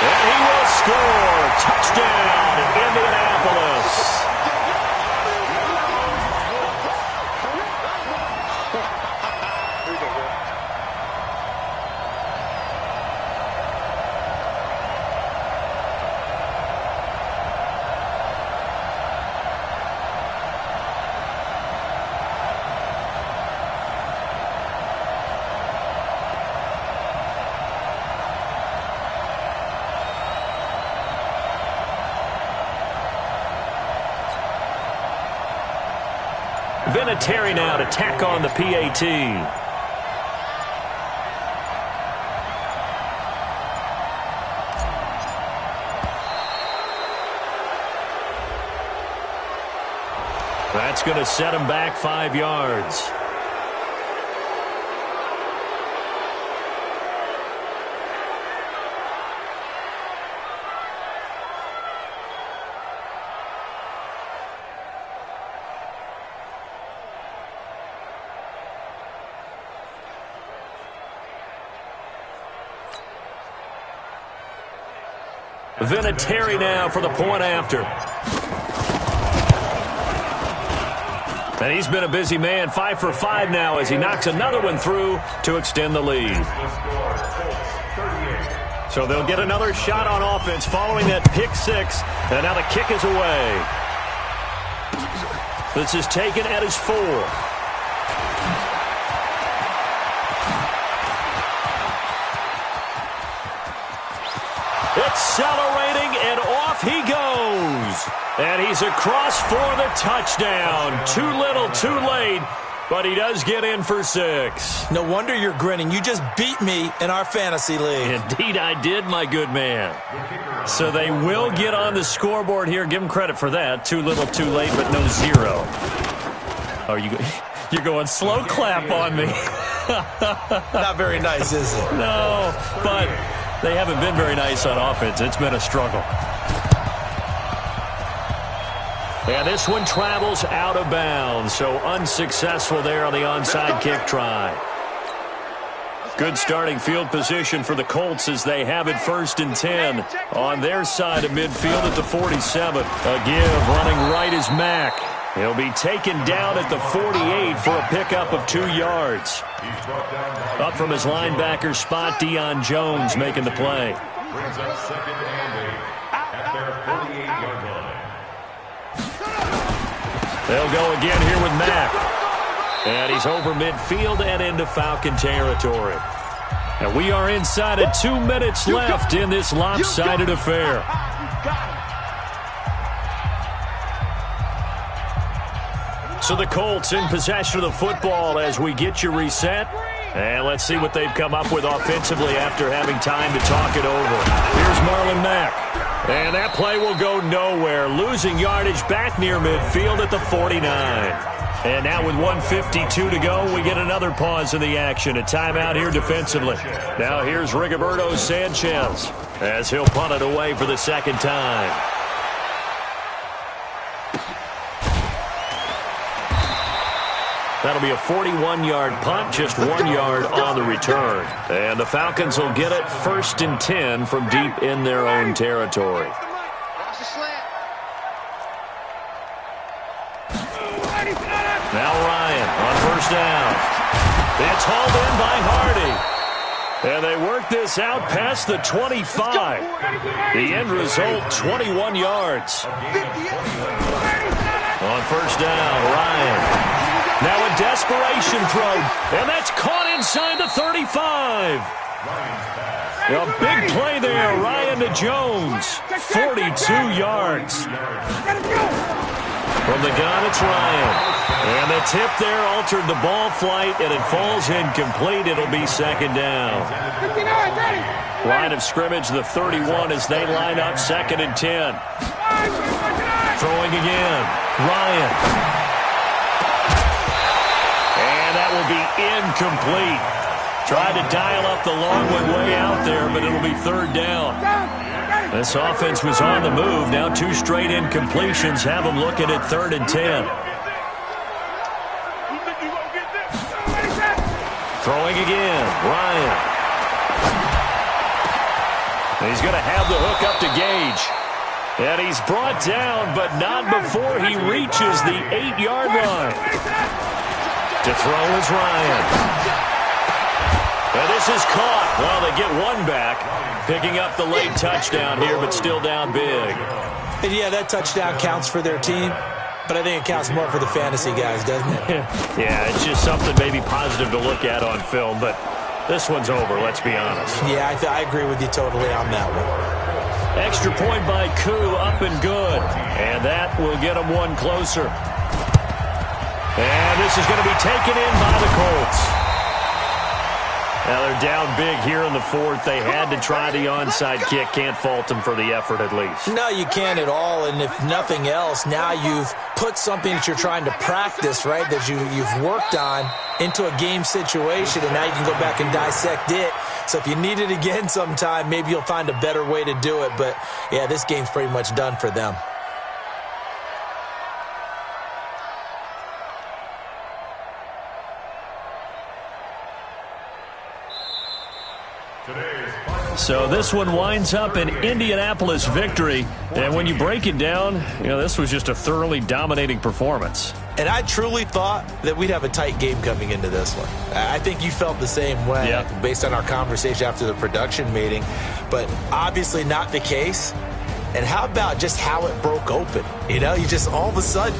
And he will score. Touchdown, Indianapolis. Vinatieri now to tack on the PAT. That's going to set him back 5 yards. Vinatieri now for the point after. And he's been a busy man, 5 for 5 now as he knocks another one through to extend the lead. So they'll get another shot on offense following that pick 6. And now the kick is away. This is taken at his 4. Accelerating, and off he goes. And he's across for the touchdown. Too little, too late, but he does get in for 6. No wonder you're grinning. You just beat me in our fantasy league. Indeed I did, my good man. So they will get on the scoreboard here. Give him credit for that. Too little, too late, but no 0. Oh, you're going slow clap on me. Not very nice, is it? No, but they haven't been very nice on offense. It's been a struggle. And this one travels out of bounds, so unsuccessful there on the onside kick try. Good starting field position for the Colts as they have it 1st and 10 on their side of midfield at the 47. A give running right is Mack. He'll be taken down at the 48 for a pickup of 2 yards. Up from his linebacker spot, Deion Jones making the play. Brings up 2nd and 8 at their 48-yard line. They'll go again here with Mack. And he's over midfield and into Falcon territory. And we are inside of 2 minutes left in this lopsided affair. So the Colts in possession of the football as we get you reset. And let's see what they've come up with offensively after having time to talk it over. Here's Marlon Mack. And that play will go nowhere. Losing yardage back near midfield at the 49. And now with 1:52 to go, we get another pause in the action. A timeout here defensively. Now here's Rigoberto Sanchez as he'll punt it away for the second time. That'll be a 41-yard punt, just 1 yard on the return. And the Falcons will get it 1st and 10 from deep in their own territory. Now Ryan on 1st down. It's hauled in by Hardy. And they work this out past the 25. The end result, 21 yards. On 1st down, Ryan. Now a desperation throw, and that's caught inside the 35. A big play there, Ryan to Jones, 42 yards. From the gun, it's Ryan. And the tip there altered the ball flight, and it falls incomplete. It'll be 2nd down. Line of scrimmage, the 31 as they line up 2nd and 10. Throwing again, Ryan. Will be incomplete. Tried to dial up the long one way out there, but it'll be 3rd down. This offense was on the move. Now 2 straight incompletions have them looking at 3rd and 10. Throwing again, Ryan. He's going to have the hook up to Gage. And he's brought down, but not before he reaches the 8-yard line. To throw is Ryan. And this is caught. Well, they get one back. Picking up the late touchdown here, but still down big. And yeah, that touchdown counts for their team, but I think it counts more for the fantasy guys, doesn't it? Yeah, it's just something maybe positive to look at on film, but this one's over, let's be honest. Yeah, I agree with you totally on that one. Extra point by Koo, up and good. And that will get them one closer. And this is going to be taken in by the Colts. Now they're down big here in the 4th. They had to try the onside kick. Can't fault them for the effort at least. No, you can't at all. And if nothing else, now you've put something that you're trying to practice, right, that you've worked on into a game situation, and now you can go back and dissect it. So if you need it again sometime, maybe you'll find a better way to do it. But, yeah, this game's pretty much done for them. So this one winds up an Indianapolis victory. And when you break it down, this was just a thoroughly dominating performance. And I truly thought that we'd have a tight game coming into this one. I think you felt the same way based on our conversation after the production meeting. But obviously not the case. And how about just how it broke open? You just all of a sudden,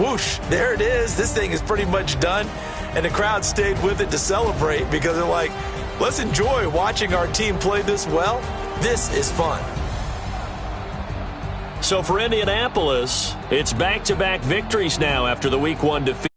whoosh, there it is. This thing is pretty much done. And the crowd stayed with it to celebrate because they're like, let's enjoy watching our team play this well. This is fun. So for Indianapolis, it's back-to-back victories now after the Week 1 defeat.